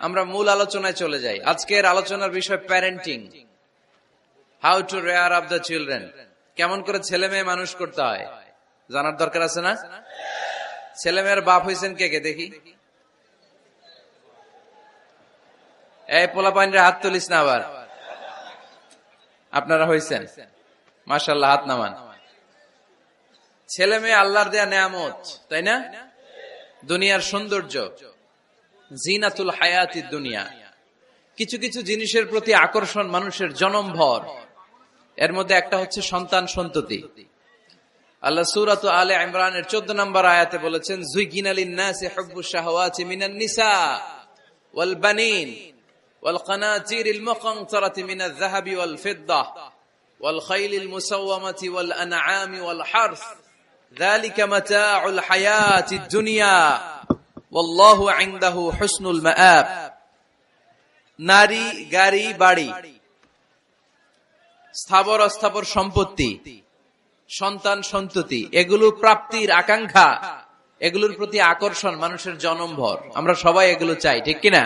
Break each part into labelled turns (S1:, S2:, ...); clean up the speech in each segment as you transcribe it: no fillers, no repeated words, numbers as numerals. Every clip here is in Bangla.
S1: আমরা মূল আলোচনায় চলে যাই। আজকের আলোচনার বিষয় parenting, how to rare up the children. কেমন করে ছেলে মেয়ে মানুষ করতে হয় জানার দরকার আছে না? ছেলে মেয়ের বাপ হয়েছেন কে কে দেখি? এই পোলাপাইনরা হাত তুলিস না আবার। আপনারা হয়েছেন? মাশাআল্লাহ, হাত নামান। ছেলে মেয়ে আল্লাহর দেয়া নেয়ামত, তাই না? দুনিয়ার সৌন্দর্য, জিনাতুল হায়াতিদ দুনিয়া। কিছু কিছু জিনিসের প্রতি আকর্ষণ মানুষের জনমভর। এর মধ্যে একটা হচ্ছে সন্তান সন্ততি। আল্লাহ সূরাত আলে ইমরানের 14 নম্বর আয়াতে বলেছেন, যুয়িনা লিন-নাসি হুব্বুশ শাহাওয়াতি মিনান নিসা ওয়াল বানিন ওয়াল কানাতিরিল মুকানতারাতি মিনাজ যাহাবি ওয়াল ফিদ্দাহ ওয়াল খাইলিল মুসাওয়ামাতি ওয়াল আনআমি ওয়াল হারস যালিকা মাতাউল হায়াতিদ দুনিয়া ওয়াল্লাহু ইনদাহু হুসনুল মাআব। নারী, গাড়ি, বাড়ি, স্থাবর অস্থাবর সম্পত্তি, সন্তান সন্ততি, এগুলো প্রাপ্তির আকাঙ্ক্ষা, এগুলোর প্রতি আকর্ষণ মানুষের জনমভর। আমরা সবাই এগুলো চাই, ঠিক কিনা?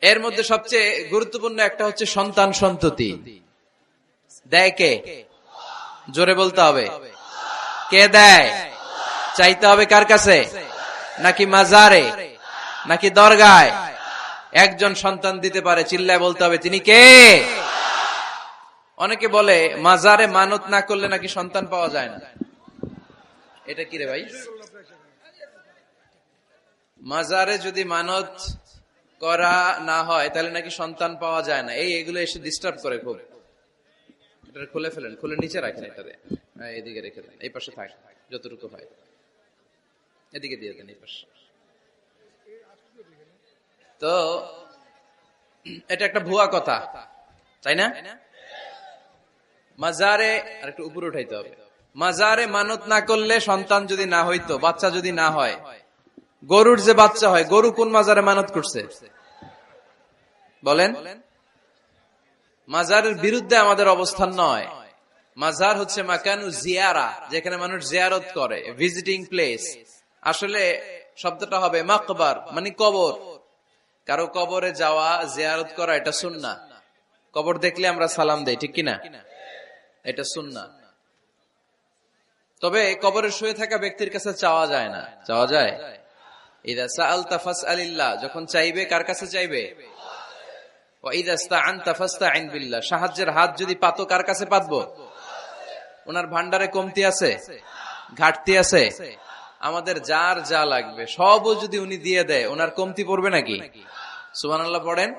S1: এর মধ্যে সবচেয়ে গুরুত্বপূর্ণ একটা হচ্ছে সন্তান সন্ততি। দেয় কে? জোরে বলতে হবে, কে দেয়? চাইতে হবে কার কাছে? নাকি মাজারে, নাকি দরগায়? একজন সন্তান দিতে পারে, চিল্লায় বলতে হবে তিনি কে? অনেকে বলে মাজারে মানত না করলে নাকি সন্তান পাওয়া যায় না। এটা কি রে ভাই? মাজারে যদি মানত করা না হয় তাহলে নাকি সন্তান পাওয়া যায় না। এগুলো এসে ডিস্টার্ব করে খুব। এটা খুলে ফেলেন, খুলে নিচে রাখেন, এটাতে এদিকে রেখে দেন, এই পাশে থাক যতটুকু হয়, এদিকে দিয়ে দেন এই পাশে। তো এটা একটা ভুয়া কথা, তাই না? মাজারে আর একটু উপরে উঠাইতে হবে। মাজারে মানত না করলে সন্তান যদি না হইতো, বাচ্চা যদি না হয়, গরুর যে বাচ্চা হয়, গরু কোন মাজারে মানত করছে বলেন? মাজারের বিরুদ্ধে আমাদের অবস্থান নয়। মাজার হচ্ছে মাকানু জিয়ারা, যেখানে মানুষ জিয়ারত করে, ভিজিটিং প্লেস। আসলে শব্দটা হবে মাকবার, মানে কবর। কারো কবরে যাওয়া, জিয়ারত করা, এটা সুন্নাহ। কবর দেখলে আমরা সালাম দেই, ঠিক কিনা? এটা সুন্নাহ। তবে কবরে শুয়ে থাকা ব্যক্তির কাছে চাওয়া যায় না। চাওয়া যায়? ইযা সাআলতা ফাসআলিল্লাহ, যখন চাইবে কার কাছে চাইবে? ওয়া ইযা ইসতাআনতা ফাসতাইন বিল্লাহ, সাহায্যের হাত যদি পাতো কার কাছে পাতবো? ওনার ভান্ডারে কমতি আছে, ঘাটতি আছে? আমাদের যার যা লাগবে সবও যদি উনি দিয়ে দেয়, ওনার কমতি পড়বে নাকি? সুবহানাল্লাহ পড়েন।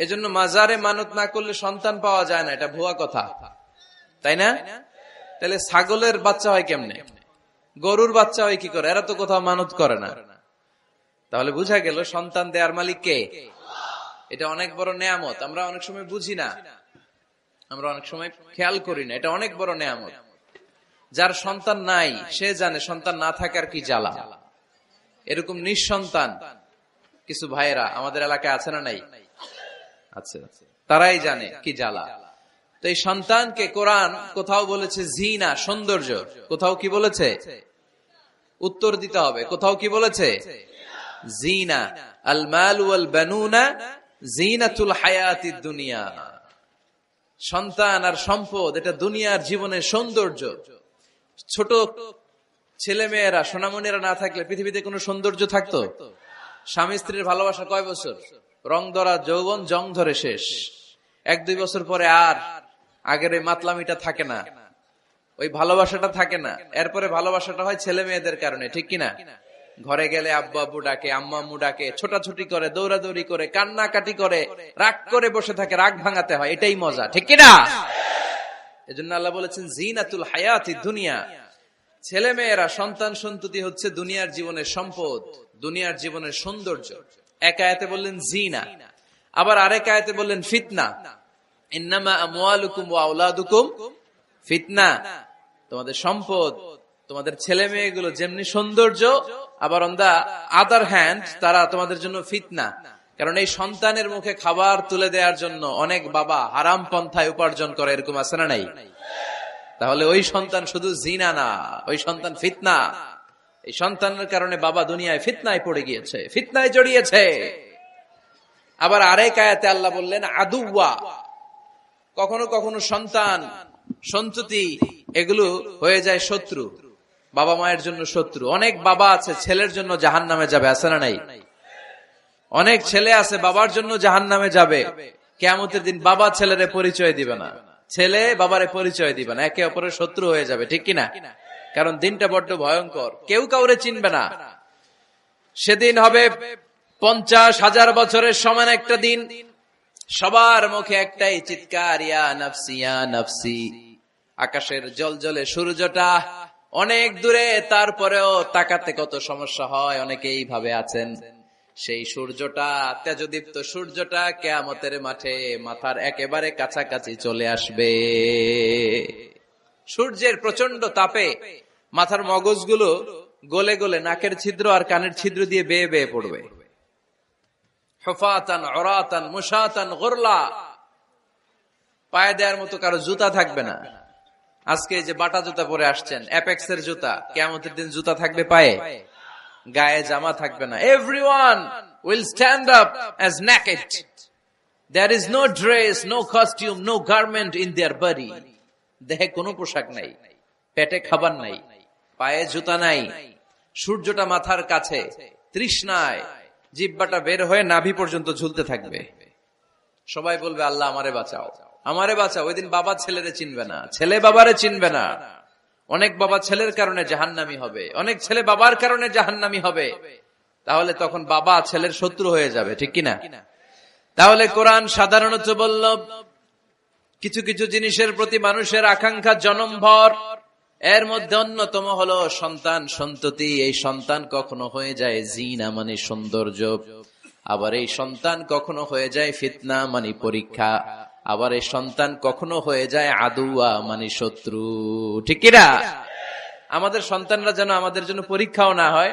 S1: এজন্য মাজারে মানত না করলে সন্তান পাওয়া যায় না, এটা ভুয়া কথা, তাই না? তাহলে ছাগলের বাচ্চা হয় কেমনে? গরুর বাচ্চা হয় কি করে? এরা তো কোথাও মানত করে না। তাহলে বুঝা গেল সন্তান দেয়ার মালিক কে? এটা অনেক বড় নেয়ামত। আমরা অনেক সময় বুঝি না, আমরা অনেক সময় খেয়াল করি না। এটা অনেক বড় নেয়ামত। যার সন্তান নাই সে জানে সন্তান না থাকার কি জ্বালা। এরকম নিঃসন্তান কিছু ভাইয়েরা আমাদের এলাকায় আছে না নাই? আছে। তারাই জানে কি জ্বালা। তো এই সন্তানকে কোরআন কোথাও বলেছে জিনা, সৌন্দর্য। কোথাও কি বলেছে? উত্তর দিতে হবে। কোথাও কি বলেছে? জিনা। আল মাল ওয়াল বানুনা জিনাতুল হায়াতিদ দুনিয়া। সন্তান আর সম্পদ এটা দুনিয়ার জীবনের সৌন্দর্য। ছোট ছেলে মেয়েরা, সোনামণিরা না থাকলে পৃথিবীতে কোনো সৌন্দর্য থাকতো? স্বামী স্ত্রীর ভালোবাসা কয় বছর? রং ধরা যৌবন, জং ধরে শেষ। 1-2 বছর পরে আর আগের ওই মাতলামিটা থাকে না, ওই ভালোবাসাটা থাকে না। এরপরে ভালোবাসাটা হয় ছেলে মেয়েদের কারণে, ঠিক কিনা? ঘরে গেলে আব্বু আব্বু ডাকে, আম্মা আম্মু ডাকে, ছোটাছুটি করে, দৌড়াদৌড়ি করে, কান্নাকাটি করে, রাগ করে বসে থাকে, রাগ ভাঙাতে হয়। এটাই মজা, ঠিক কিনা? এজন্য আল্লাহ বলেছেন জিনাতুল হায়াতিদ দুনিয়া। ছেলে মেয়েরা, সন্তান সন্ততি হচ্ছে দুনিয়ার জীবনের সম্পদ, দুনিয়ার জীবনের সৌন্দর্য। এক আয়াতে বললেন জিনা, আবার আরেক আয়াতে বললেন ফিতনা। ইন্নামা আমওয়ালুকুম ওয়া আওলাদুকুম ফিতনা। তোমাদের সম্পদ, তোমাদের ছেলে মেয়েগুলো যেমনি সৌন্দর্য, আবার অন দা আদার হ্যান্ড তারা তোমাদের জন্য ফিতনা। কারণ এই সন্তানের মুখে খাবার তুলে দেওয়ার জন্য অনেক বাবা হারাম পন্থায় উপার্জন করে, এরকম আছে না নাই? তাহলে ওই সন্তান শুধু জিনা না, ওই সন্তান ফিতনা। এই সন্তানের কারণে বাবা দুনিয়ায় ফিতনায় পড়ে গিয়েছে, ফিতনায় জড়িয়েছে। আবার আরেক আয়াতে আল্লাহ বললেন আদুওয়া, কখনো কখনো সন্তান সন্ততি এগুলো হয়ে যায় শত্রু, বাবা মায়ের জন্য শত্রু। অনেক বাবা আছে ছেলের জন্য জাহান্নামে যাবে, আছে না নাই? অনেক ছেলে আছে বাবার জন্য জাহান্নামে যাবে। কিয়ামতের দিন বাবা ছেলেরে পরিচয় দিবে না, ছেলে বাবারে পরিচয় দিবে না, একে অপরের শত্রু হয়ে যাবে, ঠিক কিনা? কারণ দিনটা বড্ড ভয়ঙ্কর, কেউ কাউরে চিনবে না। সেদিন হবে 50,000 বছরের সমান একটা দিন। সবার মুখে একটাই চিৎকার, ইয়া নাফসি ইয়া নাফসি। আকাশের জলজলে সূর্যটা অনেক দূরে, তারপরেও তাকাতে কত সমস্যা হয়, অনেকে এইভাবে আছেন। সেই সূর্যটা, তেজদীপ্ত সূর্যটা কিয়ামতের মাঠে মাথার একেবারে কাছাকাছি চলে আসবে। সূর্যের প্রচন্ড তাপে মাথার মগজগুলো গলে গলে নাকের ছিদ্র আর কানের ছিদ্র দিয়ে বেয়ে বেয়ে পড়বে। হুফাতান উরাতান মুশাতান গুরলা, পায়ে দেওয়ার মতো কারো জুতা থাকবে না। আজকে যে বাটা জুতা পরে আসছেন, অ্যাপেক্সের জুতা, কিয়ামতের দিন জুতা থাকবে পায়ে, গায়ে জামা থাকবে না। Everyone will stand up as naked. There is no dress, no costume, no garment in their body. দেহে কোনো পোশাক নাই, পেটে খাবার নাই, পায়ে জুতা নাই, সূর্যটা মাথার কাছে, তৃষ্ণায় জিহ্বাটা বের হয়ে নাভি পর্যন্ত ঝুলতে থাকবে। সবাই বলবে আল্লাহ আমারে বাঁচাও, আমারে বাঁচাও। ওই দিন বাবা ছেলেরে চিনবে না, ছেলে বাবারে চিনবে না। অনেক বাবা ছেলের কারণে জাহান্নামী হবে, অনেক ছেলে বাবার কারণে জাহান্নামী হবে। তাহলে তখন বাবা ছেলের শত্রু হয়ে যাবে, ঠিক কিনা? তাহলে কোরআন সাধারণত বলল কিছু কিছু জিনিসের প্রতি মানুষের আকাঙ্ক্ষা জনমভর, এর মধ্যে অন্যতম হলো সন্তান সন্ততি। এই সন্তান কখনো হয়ে যায় জিনা মানে সৌন্দর্য, আবার এই সন্তান কখনো হয়ে যায় ফিতনা মানে পরীক্ষা, আবার এই সন্তান কখনো হয়ে যায় আদুয়া মানে শত্রু, ঠিক কিনা? আমাদের সন্তানরা যেন আমাদের জন্য পরীক্ষাও না হয়,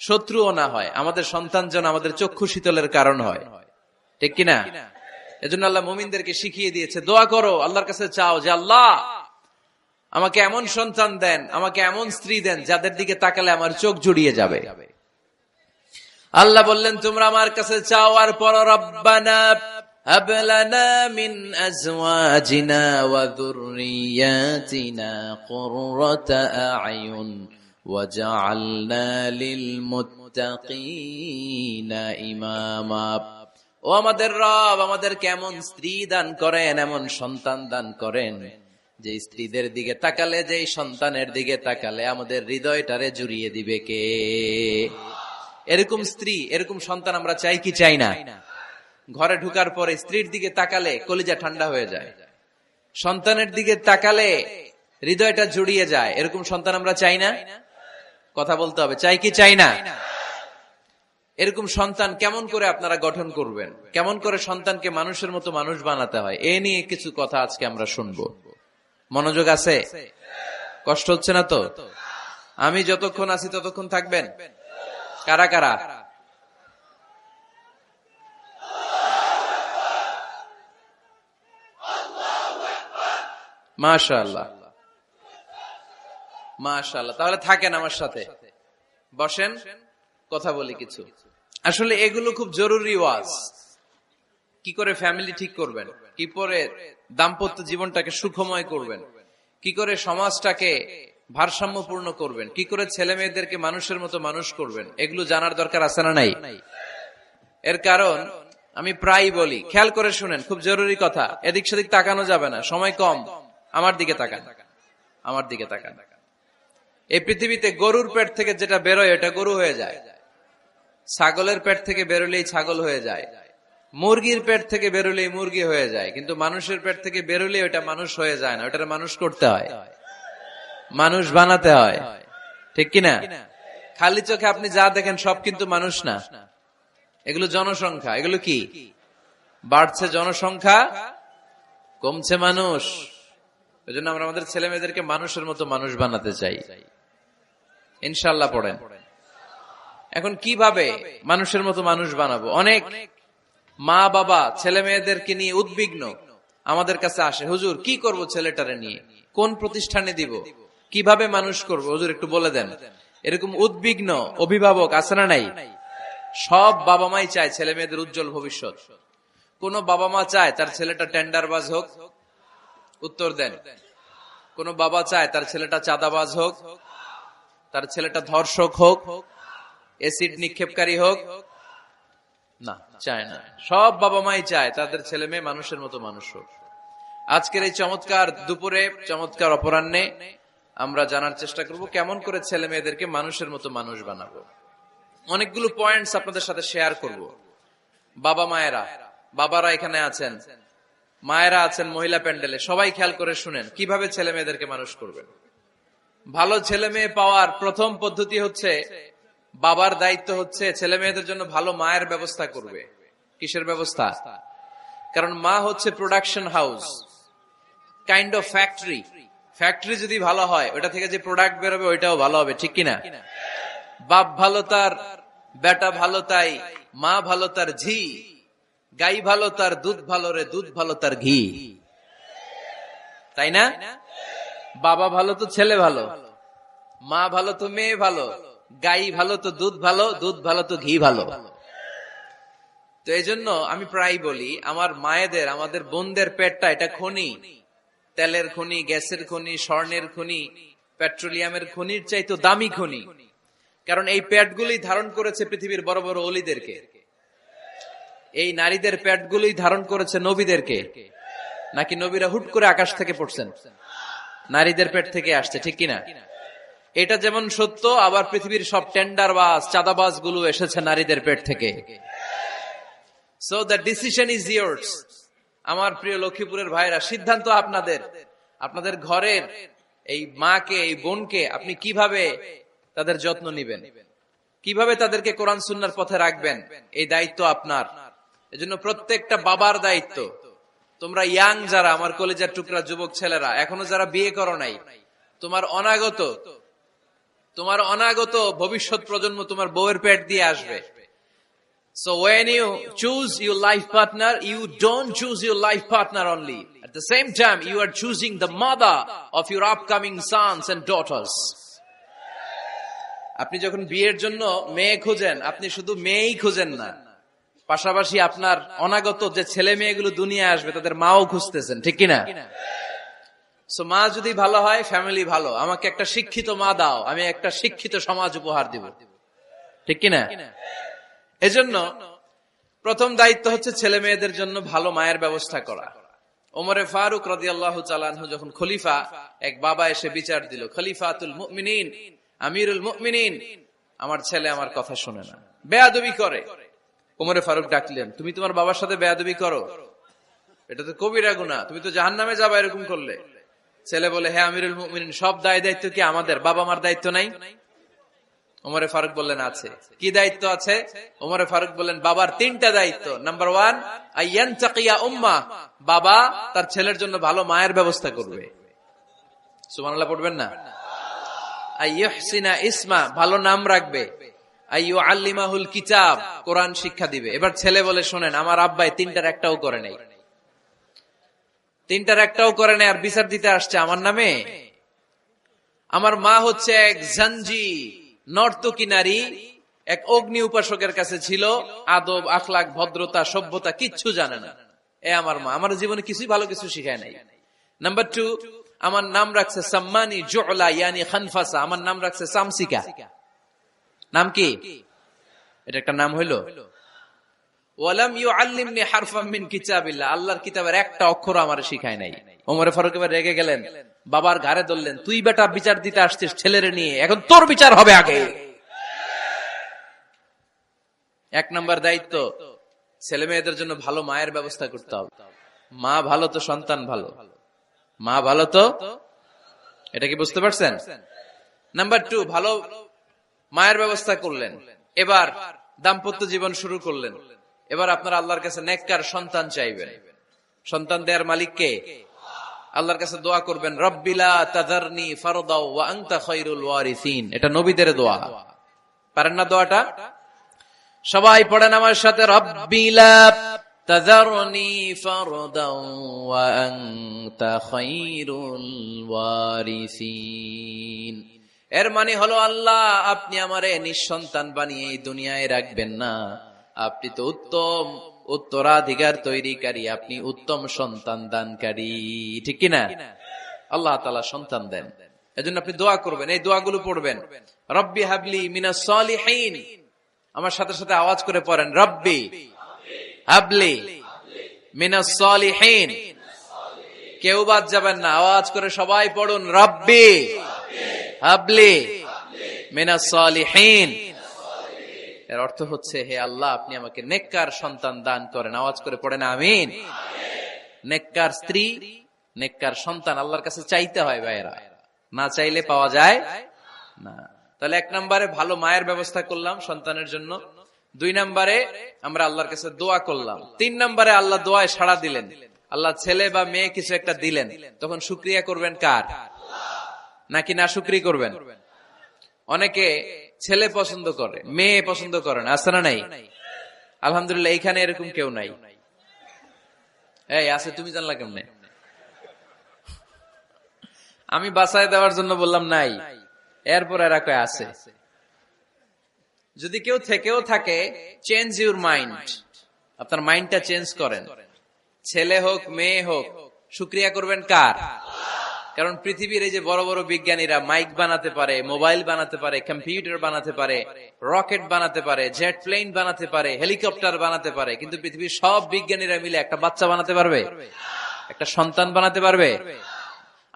S1: শত্রুও না হয়। আমাদের সন্তান যেন আমাদের চক্ষু শীতলের কারণ হয়, ঠিক কিনা? এজন্য আল্লাহ মুমিনদেরকে শিখিয়ে দিয়েছে, দোয়া করো, আল্লাহর কাছে চাও যে আল্লাহ আমাকে এমন সন্তান দেন, আমাকে এমন স্ত্রী দেন যাদের দিকে তাকালে আমার চোখ জুড়িয়ে যাবে। আল্লাহ বললেন তোমরা আমার কাছে চাও আর পড়ো, রব্বানা হাব লানা মিন আজওয়াজিনা ওয়া যুররিয়াতিনা কুররাতা আ'য়ুন ওয়াজআলনা লিল মুত্তাকিনা ইমামা। ও আমাদের রব, আমাদের কেমন স্ত্রী দান করেন, এমন সন্তান দান করেন যে স্ত্রীদের দিকে তাকালে, যে সন্তানের দিকে তাকালে আমাদের হৃদয়টারে জুড়িয়ে দিবে কে? এরকম স্ত্রী, এরকম সন্তান আমরা চাই কি চাই না? ঘরে ঢুকার পরে স্ত্রীর দিকে তাকালে কলিজা ঠান্ডা হয়ে যায়, সন্তানের দিকে তাকালে হৃদয়টা জুড়িয়ে যায়। এরকম সন্তান আমরা চাই না? কথা বলতে হবে, চাই কি চাই না? এরকম সন্তান কেমন করে আপনারা গঠন করবেন, কেমন করে সন্তানকে মানুষের মতো মানুষ বানাতে হয়, এ নিয়ে কিছু কথা আজকে আমরা শুনবো। মনোযোগ আছে? কষ্ট হচ্ছে না তো? আমি যতক্ষণ আছি ততক্ষণ থাকবেন? কারা কারা? মাশাআল্লাহ, মাশাআল্লাহ। তাহলে থাকেন আমার সাথে, বসেন, কথা বলি কিছু। আসলে এগুলো খুব জরুরি ওয়াজ। কি করে ফ্যামিলি ঠিক করবেন, কি করে দাম্পত্য জীবনটাকে সুখময় করবেন, কি করে সমাজটাকে ভারসাম্যপূর্ণ করবেন, কি করে ছেলে মেয়েদেরকে মানুষের মতো মানুষ করবেন, এগুলো জানার দরকার আছে না নাই? এর কারণ আমি প্রায় বলি, খেয়াল করে শুনেন, খুব জরুরি কথা, এদিক সেদিক তাকানো যাবে না, সময় কম। আমার দিকে তাকান, আমার দিকে তাকান। এই পৃথিবীতে গরুর পেট থেকে যেটা বেরোয় এটা গরু হয়ে যায়, ছাগলের পেট থেকে বেরোলেই ছাগল হয়ে যায়, মুরগির পেট থেকে বেরোলেই মুরগি হয়ে যায়, কিন্তু মানুষের পেট থেকে বেরোলেই ওটা মানুষ হয়ে যায় না, ওটা মানুষ করতে হয়, মানুষ বানাতে হয়, ঠিক কিনা? খালি চোখে আপনি যা দেখেন সব কিন্তু মানুষ না, এগুলো জনসংখ্যা। এগুলো কি? বাড়ছে জনসংখ্যা, কমছে মানুষ। এই জন্য আমরা আমাদের ছেলে মেয়েদেরকে মানুষের মতো মানুষ বানাতে চাই, ইনশাআল্লাহ। পড়েন। এখন কিভাবে মানুষের মতো মানুষ বানাবো? অনেক মা বাবা ছেলে মেয়েদেরকে নিয়ে উদ্বিগ্ন, আমাদের কাছে আসে, হুজুর কি করব ছেলেটারে নিয়ে, কোন প্রতিষ্ঠানে দিব, কিভাবে মানুষ করব, হুজুর একটু বলে দেন। এরকম উদ্বিগ্ন অভিভাবক আছে না নাই? সব বাবা মাই চায় ছেলে মেয়েদের উজ্জ্বল ভবিষ্যৎ। কোন বাবা মা চায় তার ছেলেটা টেন্ডারবাজ হোক? উত্তর দেন। কোন বাবা চায় তার ছেলেটা চাঁদাবাজ হোক, তার ছেলেটা ধর্ষক হোক, এসিড নিক্ষেপকারী হোক? না, চায় না। সব বাবা মাই চায় তাদের ছেলে মেয়ে মানুষের মতো মানুষ হোক। আজকের এই চমৎকার দুপুরে, চমৎকার অপরাহ্নে আমরা জানার চেষ্টা করব কেমন করে ছেলে মেয়েদেরকে মানুষের মতো মানুষ বানাবো। অনেকগুলো পয়েন্টস আপনাদের সাথে শেয়ার করব। বাবা মায়েরা, বাবারা এখানে আছেন, মায়েরা আছেন মহিলা প্যান্ডেলে, সবাই খেয়াল করে শুনেন কিভাবে ছেলে মেয়েদেরকে মানুষ করবেন। ভালো ছেলে মেয়ে পাওয়ার প্রথম পদ্ধতি হচ্ছে, বাবার দায়িত্ব হচ্ছে ছেলে মেয়েদের জন্য ভালো মায়ের ব্যবস্থা করবে। কিসের ব্যবস্থা? কারণ মা হচ্ছে production house, kind of factory. Factory যদি ভালো হয়, ওটা থেকে যে প্রোডাক্ট বেরোবে ওইটাও ভালো হবে, ঠিক কিনা? বাপ ভালো তার বেটা ভালো তাই, মা ভালো তার ঝি, গাই ভালো তার দুধ ভালো রে, দুধ ভালো তার ঘি, তাই না? বাবা ভালো তো ছেলে ভালো, মা ভালো তো মেয়ে ভালো, গাই ভালো তো দুধ ভালো, দুধ ভালো তো ঘি ভালো। তো এই জন্য আমি প্রায় বলি, আমার মায়েদের, আমাদের বোনদের পেটটা এটা খনি, তেলের খনি, গ্যাসের খনি, স্বর্ণের খনি, পেট্রোলিয়ামের খনির চাইতো দামি খনি। কারণ এই পেটগুলি ধারণ করেছে পৃথিবীর বড় বড় অলিদেরকে, এই নারীদের পেটগুলোই ধারণ করেছে নবীদেরকে। নাকি নবীরা হুট করে আকাশ থেকে পড়ছেন? নারীদের পেট থেকে আসছে, ঠিক কিনা? এটা যেমন সত্য, আবার পৃথিবীর সব টেন্ডারবাজ, চাঁদাবাজ গুলো এসেছে নারীদের পেট থেকে। So the decision is years. আমার প্রিয় লক্ষ্মীপুরের ভাইরা, সিদ্ধান্ত আপনাদের। আপনাদের ঘরের এই মাকে, এই বোনকে আপনি কিভাবে তাদের যত্ন নিবেন, কিভাবে তাদেরকে কোরআন সুন্নাহর পথে রাখবেন, এই দায়িত্ব আপনার। এজন্য প্রত্যেকটা বাবার দায়িত্ব। তোমরা ইয়াং যারা, আমার কলেজের টুকরা যুবক ছেলেরা, এখনো যারা বিয়ে করো নাই, তোমার অনাগত ভবিষ্যৎ প্রজন্ম তোমার বউয়ের পেট দিয়ে আসবে। So when you choose your life partner, you don't choose your life partner only. At the same time, you are choosing the mother of your upcoming sons and daughters. আপনি যখন বিয়ের জন্য মেয়ে খোঁজেন, আপনি শুধু মেয়েই খোঁজেন না, পাশাপাশি আপনার অনাগত যে ছেলে মেয়েগুলো দুনিয়ায় আসবে তাদের মাও খুঁজতেছেন, ঠিক কিনা? সো মা যদি ভালো হয়, ফ্যামিলি ভালো। আমাকে একটা শিক্ষিত মা দাও, আমি একটা শিক্ষিত সমাজ উপহার দিব, ঠিক কিনা? এজন্য প্রথম দায়িত্ব হচ্ছে ছেলে মেয়েদের জন্য ভালো মায়ের ব্যবস্থা করা। ওমরে ফারুক রাদিয়াল্লাহু তাআলা আনহু যখন খলিফা, এক বাবা এসে বিচার দিল, খলিফাতুল মুমিনিন, আমিরুল মুমিনিন, আমার ছেলে আমার কথা শুনে না, বেয়াদবি করে। ওমরে ফারুক ডাকলেন, তুমি তোমার বাবার সাথে বেয়াদবি করো? এটা তো কবিরা গুনাহ, তুমি তো জাহান্নামে যাবে এরকম করলে। ছেলে বলে, হ্যাঁ আমিরুল মুমিনিন, সব দায়িত্ব কি আমাদের? বাবা মার দায়িত্ব নাই? ওমরে ফারুক বললেন, আছে। কি দায়িত্ব আছে? ওমরে ফারুক বললেন, বাবার 3টা দায়িত্ব। নাম্বার 1, আইয়ানতাকিয়া উম্মা, বাবা তার ছেলের জন্য ভালো মায়ের ব্যবস্থা করবে। সুবহানাল্লাহ পড়বেন না? আইয়ুহসিনা ইসমা, ভালো নাম রাখবে। আইয়ুআল্লিমাহুল কিতাব, কোরআন শিক্ষা দিবে। এবার ছেলে বলে, শোনেন, আমার আব্বাই 3টার একটাও করে নাই, 3টার একটাও করে নাই, আর বিচার দিতে আসছে আমার নামে। আমার মা হচ্ছে এক জাঞ্জি, নর্তকী নারী, এক অগ্নি উপাসকের কাছে ছিল, আদব, আখলাক, ভদ্রতা, সভ্যতা কিচ্ছু জানে না। আমার মা আমার জীবনে কিছুই ভালো কিছু শিখায় নাই। নাম্বার 2, আমার নাম রাখছে সাম্মানি জুলা, ইয়ানি খানফাসা, আমার নাম রাখছে সামসিকা। নাম কি? এটা একটা নাম হইল? ওয়ালাম ইউআল্লিমনি হারফাম মিন কিতাবিল্লাহ, আল্লাহর কিতাবের একটা অক্ষর আমারে শিখায় নাই। ওমরে ফারুক এবার রেগে গেলেন, বাবার ঘাড়ে ধরলেন, তুই বেটা বিচার দিতে আসছিস ছেলেরে নিয়ে, এখন তোর বিচার হবে আগে। 1 নম্বর দায়িত্ব, ছেলে মেয়েদের জন্য ভালো মায়ের ব্যবস্থা করতে হবে। মা ভালো তো সন্তান ভালো, মা ভালো তো, এটা কি বুঝতে পারছেন? নাম্বার 2, ভালো মায়ের ব্যবস্থা করলেন, এবার দাম্পত্য জীবন শুরু করলেন। এবার আপনারা আল্লাহর কাছে নেককার সন্তান চাইবেন। সন্তান দেয়ার মালিক কে? আল্লাহর কাছে দোয়া করবেন, রব্বিলা তাযারনি ফারদাও ওয়া আনতা খায়রুল ওয়ারিসিন। এটা নবীদের দোয়া, পারেন না দোয়াটা? সবাই পড়েন আমার সাথে, রব্বিলা তাযারনি ফারদাও ওয়া আনতা খায়রুল ওয়ারিসিন। এর মানে হলো আল্লাহ আপনি আমারে নিঃসন্তান বানিয়ে এই দুনিয়ায় রাখবেন না, আপনি তো উত্তম উত্তরাধিকার তৈরিকারী, আপনি উত্তম সন্তান দানকারী, ঠিক কিনা? আল্লাহ তাআলা সন্তান দেন, এজন্য আপনি দোয়া করবেন, এই দোয়াগুলো পড়বেন। রব্বি হাবলি মিনাস সালিহিন, আমার সাথে সাথে আওয়াজ করে পড়েন, রব্বি হাবলি মিনাস সালিহিন। কেউ বাদ যাবেন না, আওয়াজ করে সবাই পড়ুন, রব্বি হাবলি মিনাস সালিহিন। এর অর্থ হচ্ছে, হে আল্লাহ আপনি আমাকে নেককার সন্তান দান করেন। আওয়াজ করে পড়েন আমিন। নেককার স্ত্রী, নেককার সন্তান আল্লাহর কাছে চাইতে হয় ভাইয়েরা, না চাইলে পাওয়া যায় না। তাহলে 1 নম্বরে ভালো মায়ের ব্যবস্থা করলাম সন্তানের জন্য, 2 নম্বরে আমরা আল্লাহর কাছে দোয়া করলাম, 3 নম্বরে আল্লাহ দোয়ায় সাড়া দিলেন, আল্লাহ ছেলে বা মেয়ে কিছু একটা দিলেন, তখন শুকরিয়া করবেন কার? নাকি না শুকরি করবেন? অনেকে ছেলে পছন্দ করে, মেয়ে পছন্দ করেন, আছে না নাই? আলহামদুলিল্লাহ এইখানে এরকম কেউ নাই। এই আছে, তুমি জানলা কেমনে? আমি বাঁচায় দেওয়ার জন্য বললাম নাই, এরপর এরা কয় আছে। যদি কেউ থেকেও থাকে, চেঞ্জ ইউর মাইন্ড, আপনার মাইন্ডটা চেঞ্জ করেন। ছেলে হোক মেয়ে হোক, শুকরিয়া করবেন কার? কারণ পৃথিবীর এই যে বড় বড় বিজ্ঞানীরা মাইক বানাতে পারে, মোবাইল বানাতে পারে, কম্পিউটার বানাতে পারে, রকেট বানাতে পারে, জেট প্লেন বানাতে পারে, হেলিকপ্টার বানাতে পারে, কিন্তু পৃথিবীর সব বিজ্ঞানীরা মিলে একটা বাচ্চা বানাতে পারবে? একটা সন্তান বানাতে পারবে?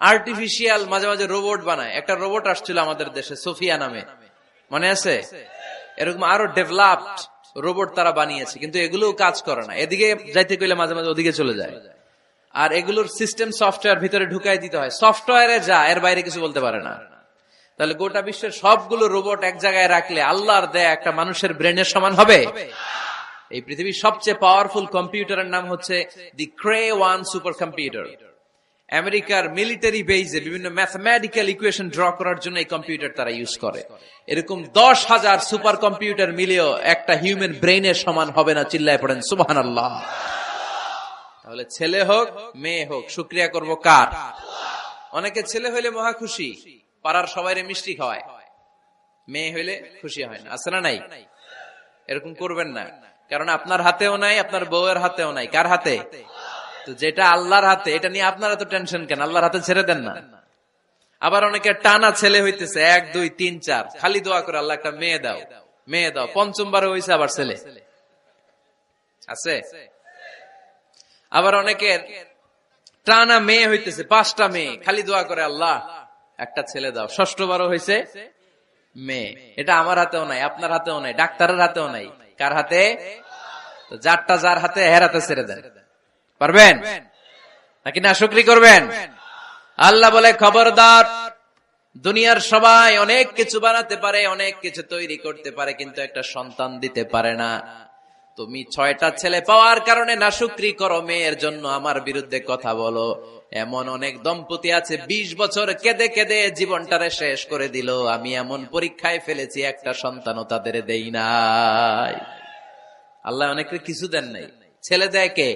S1: আর্টিফিশিয়াল মাঝে মাঝে রোবট বানায়। একটা রোবট আসছিল আমাদের দেশে, সোফিয়া নামে, মনে আছে? এরকম আরো ডেভেলপড রোবট তারা বানিয়েছে, কিন্তু এগুলো কাজ করে না। এদিকে যাইতে কইলে মাঝে মাঝে ওদিকে চলে যায়। আর এগুলোর সিস্টেম সফটওয়্যার ভিতরে ঢুকাই দিতে হয়, সফটওয়্যারে যা, এর বাইরে কিছু বলতে পারে না। তাহলে গোটা বিশ্বের সবগুলো রোবট এক জায়গায় রাখলে আল্লাহর দেয়া একটা মানুষের ব্রেনের সমান হবে? এই পৃথিবীর সবচেয়ে পাওয়ারফুল কম্পিউটারের নাম হচ্ছে দি ক্রে-1 সুপার কম্পিউটার। আমেরিকার মিলিটারি বেজে বিভিন্ন ম্যাথমেটিক্যাল ইকুয়েশন ড্র করার জন্য এই কম্পিউটার তারা ইউজ করে। এরকম 10,000 সুপার কম্পিউটার মিলেও একটা হিউম্যান ব্রেইনের সমান হবে না। চিল্লায় পড়েন সুবহানাল্লাহ। তাহলে ছেলে হোক মেয়ে হোক, শুকরিয়া করব কার? অনেকে ছেলে হইলে মহা খুশি, পাড়ার সবাইরে মিষ্টি খাওয়ায়, মেয়ে হইলে খুশি হয় না, আছে না নাই? এরকম করবেন না, কারণ আপনার হাতেও নাই, আপনার বউয়ের হাতেও নাই। কার হাতে? তো যেটা আল্লাহর হাতে, এটা নিয়ে আপনারা তো টেনশন কেন? আল্লাহর হাতে ছেড়ে দেন না। আবার অনেকে টানা ছেলে হইতেছে, 1, 2, 3, 4, খালি দোয়া করে আল্লাহ একটা মেয়ে দাও, মেয়ে দাও। 5ম হইছে আবার ছেলে আছে। আবার অনেকের টানা মেয়ে হইতেছে, 5টা মেয়ে, খালি দোয়া করে আল্লাহ একটা ছেলে দাও। 6ঠবারও হয়েছে মেয়ে। এটা আমার হাতেও নাই, আপনার হাতেও নাই, ডাক্তারের হাতেও নাই। কার হাতে? তো যারটা যার হাতে, এর হাতে ছেড়ে দেন। পারবেন নাকি না শুকরি করবেন? আল্লাহ বলে, খবরদার, দুনিয়ার সবাই অনেক কিছু বানাতে পারে, অনেক কিছু তৈরি করতে পারে, কিন্তু একটা সন্তান দিতে পারে না। তুমি 6টা ছেলে পাওয়ার কারণে না শুকরি করো, মেয়ের জন্য আমার বিরুদ্ধে কথা বলো। এমন অনেক দম্পতি আছে 20 বছর কেঁদে কেঁদে জীবনটারে শেষ করে দিল। আমি এমন পরীক্ষায় ফেলেছি, একটা সন্তানও তাদের দেই নাই। আল্লাহ অনেকের কিছু দেন নাই। ছেলে দেয় কে?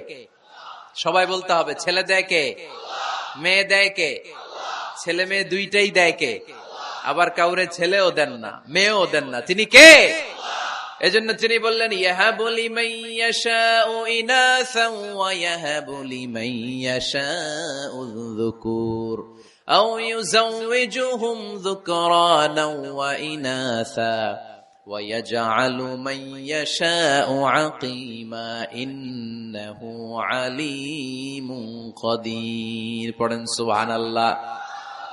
S1: সবাই বলতে হবে, ছেলে দেয় কে? মেয়ে দেয় কে? ছেলে মেয়ে দুইটাই দেয় কে? আবার কাউরে ছেলেও দেন না, মেয়েও দেন না, তিনি কে? এজন্য তিনি বললেন, ইয়াহাবু লিমান ইয়াশাউ ইনাসান ওয়া ইয়াহাবু লিমান ইয়াশাউ যুকুর আও ইউযাওয়িজুহুম যুকরানান ওয়া ইনাসা ওয়া ইয়াজআলু মান ইয়াশাউ আকিমা ইন্নাহু আলীমুন কাদির। পড়েন সুবহানাল্লাহ।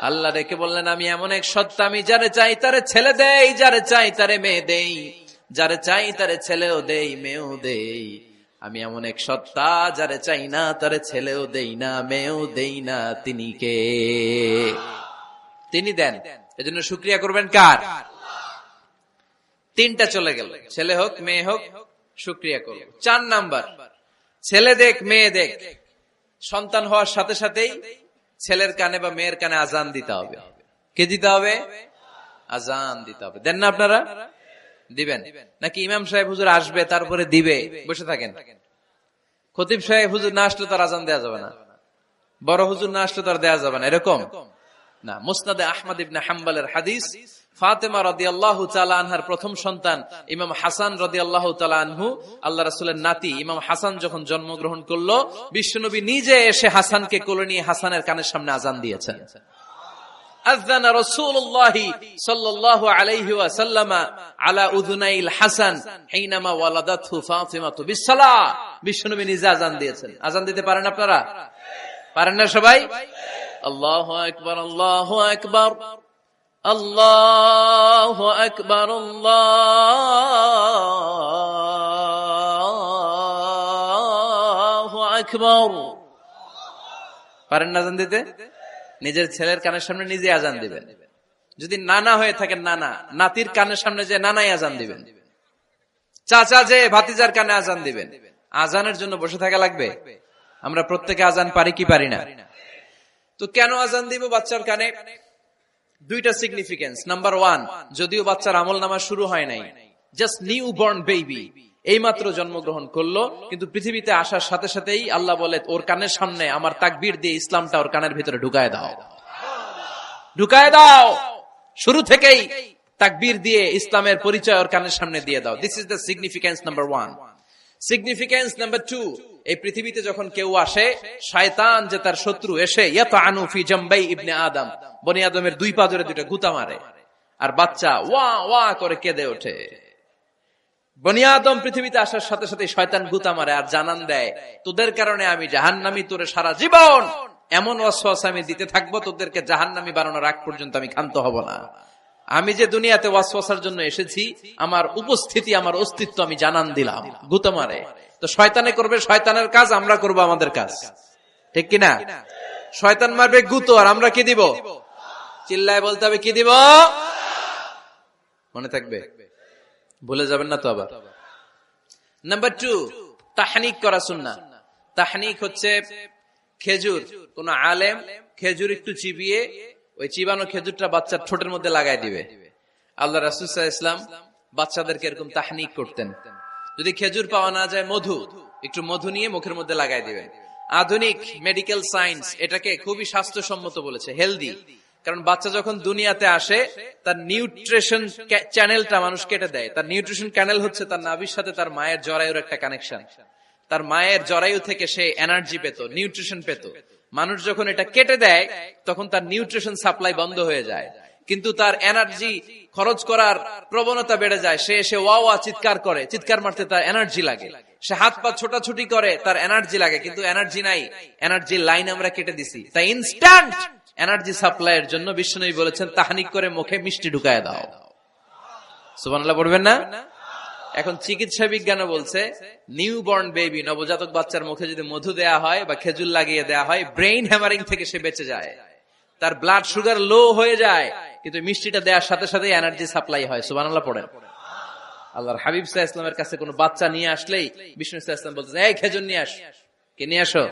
S1: আল্লাহ ডেকে বললেন, আমি এমন এক সত্তা, আমি যারে চাই তারে ছেলে দেই, যারে চাই তারে মেয়ে দেই, যারে চাই তারে ছেলেও দেই, মেয়েও দেই। আমি এমন এক সত্তা, যারে চাই না তারে ছেলেও দেই না, মেয়েও দেই না। তিনি কে? তিনি দেন। এজন্য শুকরিয়া করবেন কার? 3টা চলে গেল, ছেলে হোক মেয়ে হোক, শুকরিয়া করব। 4 নাম্বার, ছেলে দেখ মেয়ে দেখ, সন্তান হওয়ার সাথে সাথেই ছেলের কানে বা মেয়ের কানে আজান দিতে হবে। কে দিতে হবে? আজান দিতে হবে। দেন না আপনারা? দিবেন নাকি? ইমাম সাহেব হুজুর আসবে তারপরে দিবে, বসে থাকেন? খতিব সাহেব হুজুর না আসলে তার আজান দেওয়া যাবে না, বড় হুজুর না আসলে তার দেওয়া যাবে না, এরকম না, মুসনাদে আহমদ ইবনে হাম্বলের হাদিস, ফাতেমা রাদিয়াল্লাহু তাআলা আনহার প্রথম সন্তান ইমাম হাসান রাদিয়াল্লাহু তাআলা আনহু, আল্লাহ রাসূলের নাতি ইমাম হাসান যখন জন্মগ্রহণ করলো, বিশ্বনবী নিজে এসে হাসানকে কোলে নিয়ে হাসানের কানের সামনে আযান দিয়েছেন। আযানা রাসূলুল্লাহি সাল্লাল্লাহু আলাইহি ওয়াসাল্লাম আলা উযুনাইল হাসান হিনামা ওয়ালাদাতহু ফাতিমাতু বিসসালাহ। বিশ্বনবী নিজে আযান দিয়েছেন। আযান দিতে পারেন আপনারা? পারেন না সবাই? আল্লাহু আকবার, আল্লাহু আকবার, আল্লাহু আকবার, আল্লাহু আকবার। পারেন না আযান দিতে? নিজের ছেলের কানের সামনে নিজে আযান দিবেন। যদি নানা হয়ে থাকেন, নানা নাতির কানের সামনে যে নানাই আযান দিবেন, চাচা যে ভাতিজার কানে আযান দিবেন। আযানের জন্য বসে থাকা লাগবে? আমরা প্রত্যেকে আযান পারি কি পারি না? তো কেন আযান দিব বাচ্চার কানে? দুইটা সিগনিফিকেন্স। নাম্বার 1, যদিও বাচ্চার আমলনামা শুরু হয় নাই, জাস্ট নিউ বর্ন বেবি, এইমাত্র জন্মগ্রহণ করলো, কিন্তু পৃথিবীতে আসার সাথে সাথেই আল্লাহ বলে, ওর কানের সামনে আমার তাকবীর দিয়ে ইসলামটা ওর কানের ভিতরে ঢুকায় দাও, ঢুকায় দাও। শুরু থেকেই তাকবীর দিয়ে ইসলামের পরিচয় ওর কানের সামনে দিয়ে দাও। This is the significance number 1। Significance number 2, এই পৃথিবীতে যখন কেউ আসে, শয়তান যে তার শত্রু, এসে ইয়াতানু ফি জামবাই ইবনে আদম, বনি আদমের দুই পা ধরে দুইটা গুতা মারে, আর বাচ্চা ওয়া ওয়া করে কেঁদে ওঠে। বনি আদম পৃথিবীতে আসার সাথে সাথে শয়তান গুতা মারে আর জানান দেয়, তোদের কারণে আমি জাহান্নামী, তোরে সারা জীবন এমন ওয়াসওয়াসা আমি দিতে থাকবো, তোদেরকে জাহান্নামী বানানোর আগ পর্যন্ত আমি ক্ষান্ত হব না। আমি যে দুনিয়াতে ওয়াসওয়াসার জন্য এসেছি, আমার উপস্থিতি, আমার অস্তিত্ব আমি জানান দিলাম। গুতা মারে। তো শয়তানে করবে শয়তানের কাজ, আমরা করব আমাদের কাজ, ঠিক কিনা? শয়তান মারবে গুতো, আর আমরা কি দিব? চিল্লায় বলতে হবে, কি দিব? মনে থাকবে, ভুলে যাবেন না তো আবার। নাম্বার 2, তাহনিক করা সুন্নাহ। তাহনিক হচ্ছে খেজুর, কোন আলেম খেজুর একটু চিবিয়ে ওই চিবানো খেজুরটা বাচ্চার ঠোঁটের মধ্যে লাগাই দিবে। আল্লাহ রাসূল সাল্লাল্লাহু আলাইহি ওয়াসাল্লাম বাচ্চাদেরকে এরকম তাহনিক করতেন। যদি খেজুর পাওয়া না যায়, মধু, একটু মধু নিয়ে মুখের মধ্যে লাগাই দিবেন। আধুনিক মেডিকেল সায়েন্স এটাকে খুবই স্বাস্থ্যসম্মত বলেছে, হেলদি। কারণ বাচ্চা যখন দুনিয়াতে আসে, তার নিউট্রিশন চ্যানেলটা মানুষ কেটে দেয়। তার নিউট্রিশন চ্যানেল হচ্ছে তার নাভির সাথে তার মায়ের জরায়ুর একটা কানেকশন। তার মায়ের জরায়ু থেকে সে এনার্জি পেত, নিউট্রিশন পেত। মানুষ যখন এটা কেটে দেয়, তখন তার নিউট্রিশন সাপ্লাই বন্ধ হয়ে যায়, কিন্তু তার এনার্জি খরচ করার প্রবণতা বেড়ে যায়। সে এসে ওয়া ওয়া চিৎকার করে, চিৎকার মারতে তার এনার্জি লাগে। সে হাত পা ছোটাছুটি করে, তার এনার্জি লাগে, কিন্তু এনার্জি নাই, এনার্জি লাইন আমরা কেটে দিছি। তাই ইনস্ট্যান্ট এনার্জি সাপ্লাইয়ের জন্য বিশ্বনবী বলেছেন, তাহনিক করে মুখে মিষ্টি ঢুকায় দাও। সুবহানাল্লাহ পড়বেন না? এখন চিকিৎসা বিজ্ঞান বলছে, নিউ বর্ন বেবি, নবজাতক বাচ্চার মুখে যদি মধু দেয়া হয় বা খেজুর লাগিয়ে দেয়া হয়, ব্রেইন হ্যামারিং থেকে সে বেঁচে যায়, তার ব্লাড সুগার লো হয়ে যায়, কিন্তু মিষ্টিটা দেওয়ার সাথে সাথে এনার্জি সাপ্লাই হয়। সুবহানাল্লাহ পড়েন। আল্লাহর হাবিব সাল্লাল্লাহু আলাইহি ওয়াসাল্লামের কাছে কোনো বাচ্চা নিয়ে আসলেই বিষ্ণু সাল্লাল্লাহু আলাইহি ওয়াসাল্লাম বলতেন, এই খেজুর নিয়ে আস। কে নিয়ে আসো?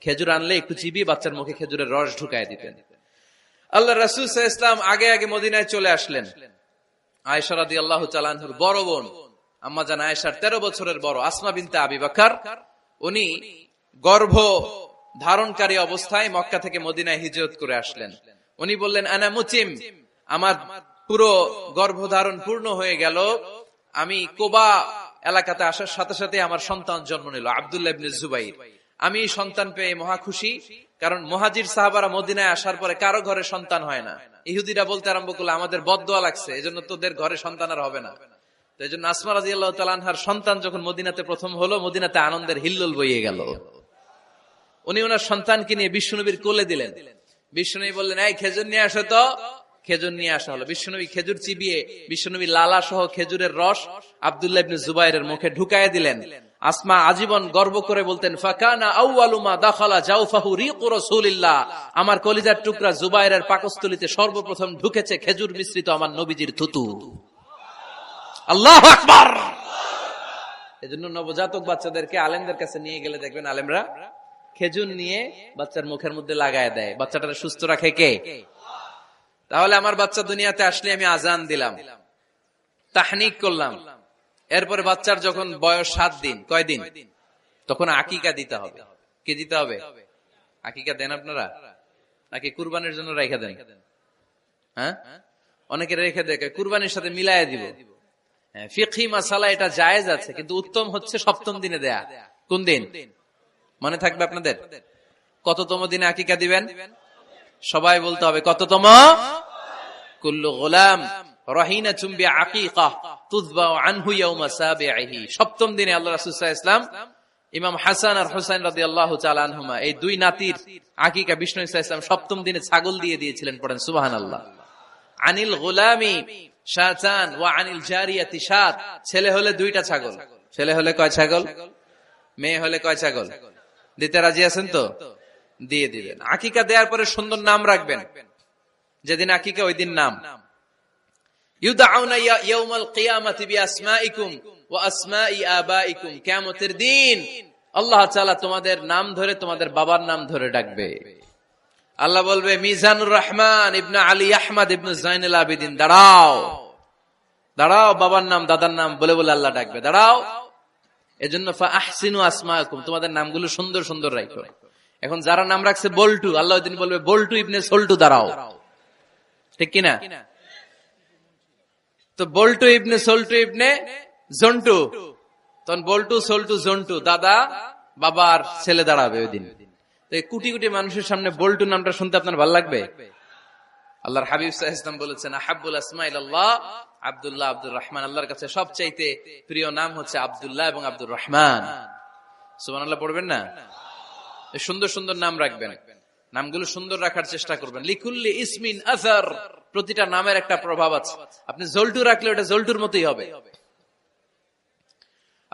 S1: খেজুর আনলে একটু চিবিয়ে বাচ্চার মুখে খেজুরের রস ঢুকায় দিতেন। আল্লাহ রাসূল সাল্লাল্লাহু আলাইহি ওয়াসাল্লাম আগে আগে মদিনায় চলে আসলেন। আয়েশা রাদিয়াল্লাহু তাআলা আনহার বড় বোন, আম্মা জান আয়েশার 13 বছরের বড়, আসমা বিনতে আবি বকর, উনি গর্ভ ধারণকারী অবস্থায় মক্কা থেকে মদিনায় হিজরত করে আসলেন। উনি বললেন, আনা মুতিম, আমার পুরো গর্ভধারণ পূর্ণ হয়ে গেল, আমি কোবা এলাকাতে আসার সাথে সাথে আমার সন্তান জন্ম নিল, আব্দুল্লাহ ইবনে জুবাইর। আমি সন্তান পেয়ে মহা খুশি, কারণ মুহাজির সাহাবারা মদিনায় আসার পরে কারো ঘরে সন্তান হয় না। ইহুদিরা বলতে আরম্ভ করলো, আমাদের বদদোয়া লাগছে, এজন্য তোদের ঘরে সন্তান আর হবে না। তো এই জন্য আসমা রাদিয়াল্লাহু তাআলা আনহার সন্তান যখন মদিনাতে প্রথম হলো, মদিনাতে আনন্দের হিল্লোল বইয়ে গেল। উনি ওনার সন্তানকে নিয়ে বিশ্বনবীর কোলে দিলেন। বিশ্বনবী বললেন, এই খেজুর নিয়ে আসো তো। খেজুর নিয়ে আসা হলো। বিশ্বনবী খেজুর চিবিয়ে বিশ্বনবী লালা সহ খেজুরের রস আব্দুল্লাহ ইবনে জুবাইরের মুখে ঢুকায় দিলেন। আসমা আজীবন গর্ব করে বলতেন, ফাকানা আউয়ালু মা দাখালা জাওফাহু রিকু রাসূলিল্লাহ, আমার কলিজার টুকরা জুবাইরের পাকস্থলীতে সর্বপ্রথম ঢুকেছে খেজুর মিশ্রিত আমার নবীজির থুতু। আল্লাহু আকবার। এজন্য নবজাতক বাচ্চাদেরকে আলেমদের কাছে নিয়ে গেলে দেখবেন আলেমরা খেজুর নিয়ে বাচ্চার মুখের মধ্যে লাগায় দেয়। বাচ্চাটাকে সুস্থ রাখে কে? তাহলে আমার বাচ্চা দুনিয়াতে আসলে আমি আজান দিলাম, তাহনিক করলাম, এরপরে বাচ্চার যখন বয়স 7 দিন, কয়দিন, তখন আকিকা দিতে হবে। কি দিতে হবে? আকিকা দেন আপনারা? নাকি কুরবানির জন্য রেখে দেন? হ্যাঁ, অনেকে রেখে দেখে কুরবানির সাথে মিলাইয়া দিব। ফিকহি মাসালা এটা জায়েজ আছে, কিন্তু উত্তম হচ্ছে সপ্তম দিনে দেয়া। কোন দিন মনে থাকবে আপনাদের? কততম দিনে আকিকা দিবেন? সবাই বলতে হবে কততম? কুল্লু গোলাম রাহিনাতুম বিআকিকা তুযবা আনহু ইয়াওমা সাবিহি। সপ্তম দিনে আল্লাহ রাসূল সাল্লাল্লাহু আলাইহি ওয়াসাল্লাম ইমাম হাসান আর হুসাইন রাদিয়াল্লাহু তাআলা আনহুমা এই দুই নাতির আকিকা বিষ্ণু সাল্লাল্লাহু আলাইহি ওয়াসাল্লাম সপ্তম দিনে ছাগল দিয়ে দিয়েছিলেন। পড়েন সুবহানাল্লাহ। আনিল গোলামি শাতান ওয়া আনিল জারিয়াতি শাত। ছেলে হলে দুইটা ছাগল। ছেলে হলে কয় ছাগল? মেয়ে হলে কয় ছাগল? দিতে রাজি আছেন তো? দিয়ে দিবেন। আকিকা দেওয়ার পরে সুন্দর নাম রাখবেন। যেদিন আকিকা ওই দিন নাম। ইউদআউনা ইয়াউমাল কিয়ামাতি বিআসমাইকুম ওয়া আসমাই আবাইকুম। কিয়ামতের দিন আল্লাহ তাআলা তোমাদের নাম ধরে তোমাদের বাবার নাম ধরে ডাকবে। আল্লাহ বলবে মিজানুর রহমান ইবনে আলী আহমদ ইবনে জাইনুল আবেদিন, দাঁড়াও দাঁড়াও, বাবার নাম দাদার নাম বলে বলে আল্লাহ ডাকবে, দাঁড়াও। এজন্য ফাআহসিনু আসমাকুম, তোমাদের নামগুলো সুন্দর সুন্দর রাখো। এখন যারা নাম রাখছে বল্টু, আল্লাহ ওই দিন বলবে বল্টু ইবনে সল্টু, দাঁড়াও। ঠিক কিনা? তো বল্টু ইবনে সল্টু ইবনে জন্টু, তখন বল্টু সল্টু জন্টু, দাদা বাবার ছেলে দাঁড়াবে ওই দিন। কোটি কোটি মানুষের সামনে বল্টু নামটা শুনতে আপনার ভালো লাগবে? আল্লাহর হাবিব সাল্লাল্লাহু আলাইহি ওয়াসাল্লাম বলেছেন আহাব্বুল আসমা ইলাল্লাহ আব্দুল্লাহ আব্দুর রহমান। আল্লাহর কাছে সবচাইতে প্রিয় নাম হচ্ছে আব্দুল্লাহ এবং আব্দুর রহমান। সুবহানাল্লাহ পড়বেন না? সুন্দর সুন্দর নাম রাখবেন, নামগুলো সুন্দর রাখার চেষ্টা করবেন। লিকুল্লি ইসমিন আসার, প্রতিটা নামের একটা প্রভাব আছে। আপনি জল্টু রাখলে ওটা জল্টুর মতোই হবে,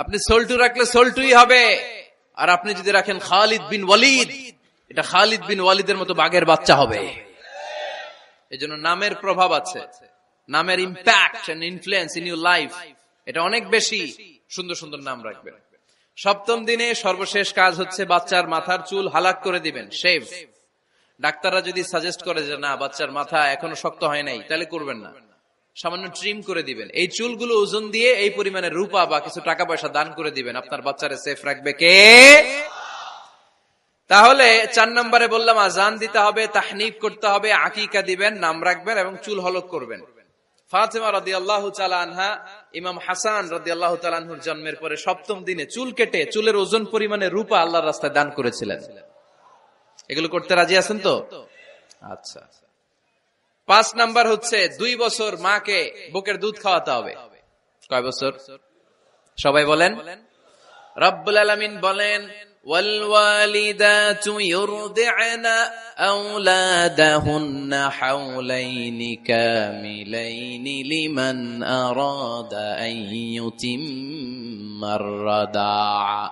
S1: আপনি সল্টু রাখলে সল্টুই হবে। আর আপনি যদি রাখেন খালিদ বিন ওয়ালিদ, এটা খালিদ বিন ওয়ালিদের মতো বাঘের বাচ্চা হবে। এজন্য নামের প্রভাব আছে, নামের impact and influence in your life এটা অনেক বেশি। সুন্দর সুন্দর নাম রাখবেন। সপ্তম দিনে সর্বশেষ কাজ হচ্ছে বাচ্চার মাথার চুল হালাক করে দিবেন, শেভ। ডাক্তাররা যদি সাজেস্ট করে যে না বাচ্চার মাথা এখনো শক্ত হয় নাই, তাহলে করবেন না, সামান্য ট্রিম করে দিবেন। এই চুলগুলো ওজন দিয়ে এই পরিমাণে রূপা বা কিছু টাকা পয়সা দান করে দিবেন। আপনার বাচ্চারে সেফ রাখবে কে? তাহলে 4 নম্বরে বললাম আজান দিতে হবে, তাহনিফ করতে হবে, আকিকা দিবেন, নাম রাখবেন এবং চুল হলক করবেন। ফাতেমা রাদিয়াল্লাহু তাআলা আনহা ইমাম হাসান রাদিয়াল্লাহু তাআলা আনহুর জন্মের পরে সপ্তম দিনে চুল কেটে চুলের ওজন পরিমাণে রূপা আল্লাহর রাস্তায় দান করেছিলেন। এগুলো করতে রাজি আছেন তো? আচ্ছা। 5 নাম্বার হচ্ছে 2 বছর মাকে বুকের দুধ খাওয়াতে হবে। কয় বছর? সবাই বলেন। রব্বুল আলামিন বলেন ওয়াল ওয়ালিদাতু ইউরদি'না আওলাদাহুন্না হাওলাইনি কামিলাইনি লিমান আরাদা আন ইউতিম্মার রাদা'a।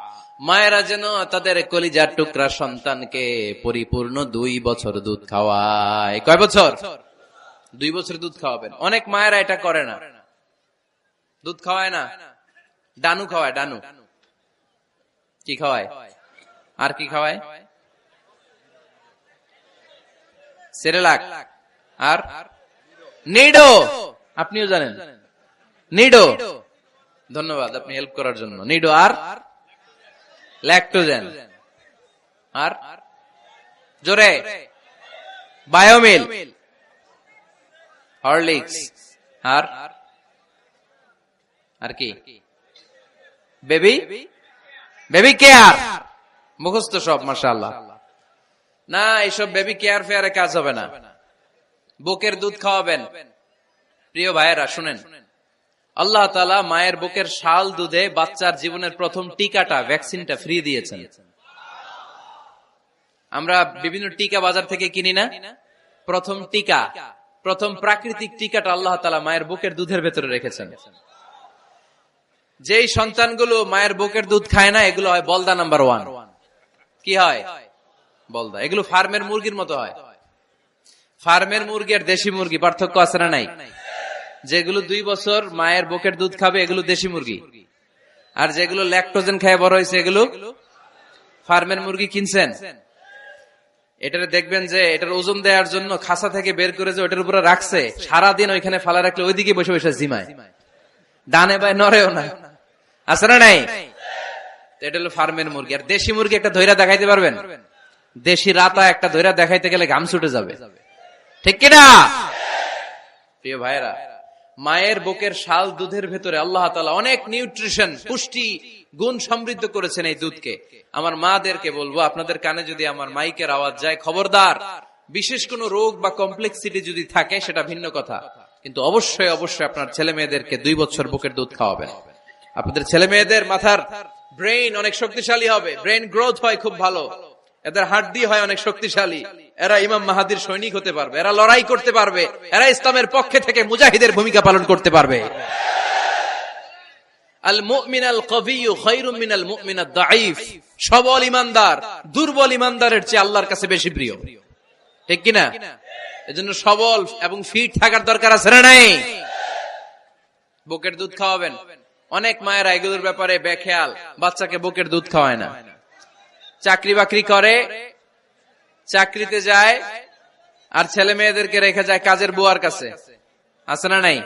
S1: মায়েরা যেন তাদের কলিজার টুকরা সন্তানকে পরিপূর্ণ 2 বছর দুধ খাওয়ায়। কয় বছর? 2 বছর দুধ খাওয়াবেন। অনেক মায়েরা এটা করে না, দুধ খাওয়ায় না, ডানু খাওয়ায়। ডানু কি খাওয়ায়? আর কি খাওয়ায়? সেরেলাক আর নিডো। আপনিও জানেন নিডো? ধন্যবাদ আপনি হেল্প করার জন্য। নিডো আর ল্যাকটোজেন আর জোরে বায়োমিল, হরলিক্স আর কি বেবি কেয়ার। মুখস্থ সব মাশাআল্লাহ। না এইসব বেবি কেয়ার ফেয়ারে কাজ হবে না। বুকের দুধ খাওয়াবেন। প্রিয় ভাইয়েরা শুনেন, আল্লাহ তাআলা মায়ের বুকের শাল দুধে বাচ্চার জীবনের প্রথম টিকাটা, ভ্যাকসিনটা ফ্রি দিয়েছেন। আমরা বিভিন্ন টিকা বাজার থেকে কিনি না? প্রথম টিকা, প্রথম প্রাকৃতিক টিকাটা আল্লাহ তাআলা মায়ের বুকের দুধের ভেতরে রেখেছেন। যেই সন্তানগুলো মায়ের বুকের দুধ খায় না, এগুলো হয় বলদা নাম্বার 1। কি হয়? বলদা। এগুলো ফার্মের মুরগির মতো হয়। ফার্মের মুরগি আর দেশি মুরগি পার্থক্য আছে না নাই? যেগুলো 2 বছর মায়ের বুকের দুধ খাবে এগুলো দেশি মুরগি, আর যেগুলো ল্যাকটোজেন খায় বড় হয়েছে এগুলো ফার্মের মুরগি। কিনছেন? এটারে দেখবেন যে এটার ওজন দেওয়ার জন্য খাসা থেকে বের করে যে ওটার উপরে রাখছে, সারাদিন ওইখানে ফালা রাখলে ওইদিকে বসে বসে জিমায়, ডানে বাই নড়েও না। আছে না নাই? এটা হলো ফার্মের মুরগি। আর দেশি মুরগি একটা ধৈরা দেখাইতে পারবেন? দেশি রাতা একটা ধইরা দেখাইতে গেলে ঘাম ছুটে যাবে, ঠিক কিনা? প্রিয় ভাইরা, মায়ের বুকের শাল দুধের ভেতরে আল্লাহ তাআলা অনেক নিউট্রিশন, পুষ্টি গুণ সমৃদ্ধ করেছেন এই দুধকে। আমার মাদেরকে বলবো, আপনাদের কানে যদি আমার মাইকের আওয়াজ যায়, খবরদার, বিশেষ কোনো রোগ বা কমপ্লেক্সিটি যদি থাকে সেটা ভিন্ন কথা, কিন্তু অবশ্যই অবশ্যই আপনার ছেলে মেয়েদেরকে 2 বছর বুকের দুধ খাওয়াবেন। আপনাদের ছেলে মেয়েদের মাথার ব্রেইন অনেক শক্তিশালী হবে, ব্রেইন গ্রোথ হয় খুব ভালো, এদের হাড্ডি হয় অনেক শক্তিশালী, এরা ইমাম মাহাদির সৈনিক হতে পারবে, এরা লড়াই করতে পারবে, এরা ইসলামের পক্ষে থেকে মুজাহিদের ভূমিকা পালন করতে পারবে। আল মুমিন আল কবিয়্যু খায়রুম মিনাল মুমিন আদ দাঈফ, সবল ঈমানদার দুর্বল ঈমানদারের চেয়ে আল্লাহর কাছে বেশি প্রিয়, ঠিক কিনা? এজন্য সবল এবং ফিট থাকার দরকার আছে না নাই? বুকের দুধ খাওয়াবেন। অনেক মায়েরা এগুলোর ব্যাপারে বেখেয়াল, বাচ্চাকে বুকের দুধ খাওয়ায় না। চাকরি বাকরি করে, চাকরিতে যায়, আর ছেলে মেয়েদেরকে রেখে যায় কাজের বুয়ার কাছে, আছে না নাই?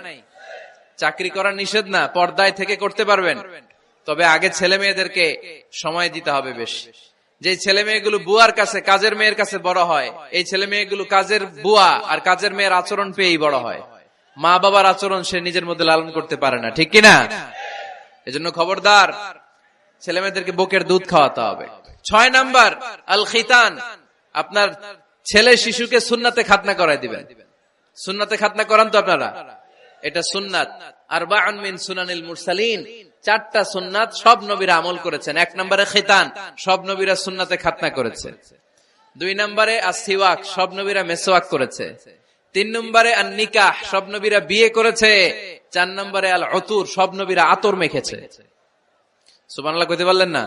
S1: চাকরি করা নিষেধ না, পর্দায় থেকে করতে পারবেন, তবে আগে ছেলে মেয়েদেরকে সময় দিতে হবে বেশি। যে ছেলে মেয়েগুলো বুয়ার কাছে, কাজের মেয়ের কাছে বড় হয়, এই ছেলে মেয়েগুলো কাজের বুয়া আর কাজের মেয়ের আচরণ পেয়েই বড় হয়। মা বাবার আচরণ সে নিজের মধ্যে লালন করতে পারে না, ঠিক কিনা? এজন্য খবরদার, ছেলে মেয়েদেরকে বুকের দুধ খাওয়াতে হবে। 6 নাম্বার আল খিতান, আপনার ছেলে শিশুকে সুন্নাতে খাতনা করাই দিবেন। সুন্নাতে খাতনা করান তো আপনারা? এটা সুন্নাত। আরবাউন মিন সুনানিল মুরসালিন, 4টা সুন্নাত সব নবীরা আমল করেছেন। 1 নম্বরে খিতান, সব নবীরা সুন্নাতে খাতনা করেছে। 2 নম্বরে আসসিওয়াক, সব নবীরা মেসওয়াক করেছে। 3 নম্বরে আন নিকাহ, সব নবীরা বিয়ে করেছে। 4 নম্বরে আল উতুর, সব নবীরা আতর মেখেছে। সুবহানাল্লাহ কইতে পারলেন না?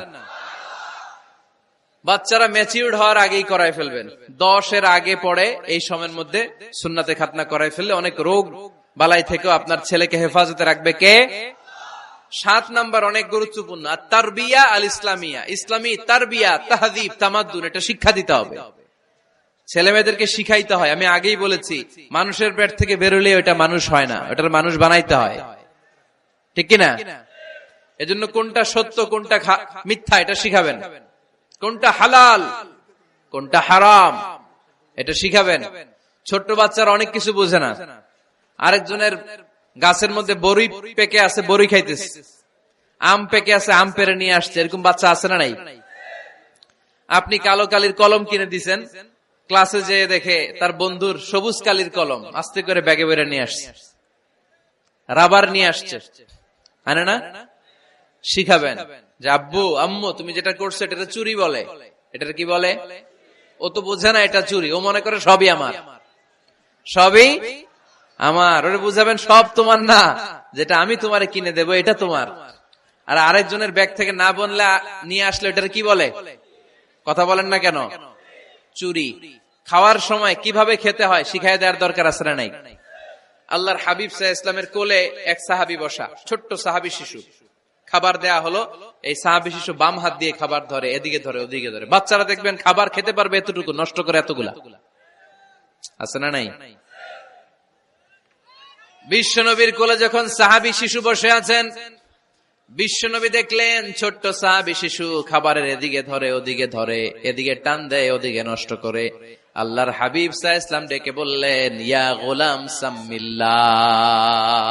S1: বাচ্চারা ম্যাচিউরড হওয়ার আগেই করাই ফেলবেন, 10 এর আগে পড়ে এই সময়ের মধ্যে সুন্নাতে খাতনা করাই ফেললে অনেক রোগ বালাই থেকেও আপনার ছেলেকে হেফাজতে রাখবে কে? 7 নাম্বার অনেক গুরুত্বপূর্ণ, তারবিয়া আল ইসলামিয়া, ইসলামী তারবিয়া, তাহযীব, তামাদ্দুন, এটা শিক্ষা দিতে হবে। ছেলে মেয়েদেরকে শিখাইতে হয়। আমি আগেই বলেছি, মানুষের পেট থেকে বেরোলে ওটা মানুষ হয় না, ওটার মানুষ বানাইতে হয়, ঠিক কিনা? এজন্য কোনটা সত্য কোনটা মিথ্যা এটা শিখাবেন, কোনটা হালাল কোনটা হারাম এটা শিখাবেন। ছোট্ট বাচ্চারা অনেক কিছু বোঝে না। আরেকজনের গাছের মধ্যে বড়ই পেকে আছে, বড়ই খাইতেছে, আম পেকে আছে, আম পেরে নিয়ে আসছে, এরকম বাচ্চা আছে না নাই? আপনি কালো কালির কলম কিনে দিছেন, ক্লাসে যেয়ে দেখে তার বন্ধুর সবুজ কালির কলম আস্তে করে ব্যাগে বেরে নিয়ে আসছে, রাবার নিয়ে আসছে, আনে না? শিখাবেন যে আব্বু আম্মু তুমি যেটা করছো এটা চুরি বলে, এটা কি বলে? ও তো বোঝে না এটা চুরি, ও মনে করে সবই আমার, সবই আমার। ওরে বুঝাবেন সব তোমার না, যেটা আমি তোমারে কিনে দেবো এটা তোমার। আর আরেকজনের ব্যাগ থেকে না বললে নিয়ে আসলে এটার কি বলে? কথা বলেন না কেন? চুরি। খাওয়ার সময় কিভাবে খেতে হয় শিখাই দেওয়ার দরকার আছে না নাই? আল্লাহর হাবিব সাল্লাল্লাহু আলাইহি ওয়াসাল্লামের কোলে এক সাহাবী বসা, ছোট্ট সাহাবী শিশু, খাবার দেয়া হলো। এই সাহাবী শিশু বাম হাত দিয়ে খাবার ধরে, এদিকে ধরে ওদিকে ধরে। বাচ্চারা দেখবেন খাবার খেতে পারবে এতটুকু, নষ্ট করে এতগুলা, আছে না নাই? বিশ্বনবীর কোলে যখন সাহাবী শিশু বসে আছেন, বিশ্বনবী দেখলেন ছোট্ট সাহাবী শিশু খাবারের এদিকে ধরে ওদিকে ধরে, এদিকে টান দেয় ওদিকে নষ্ট করে। আল্লাহর হাবিব সাল্লাল্লাহু আলাইহি ওয়াসাল্লাম ডেকে বললেন, ইয়া গোলাম সাম্মিল্লাহ,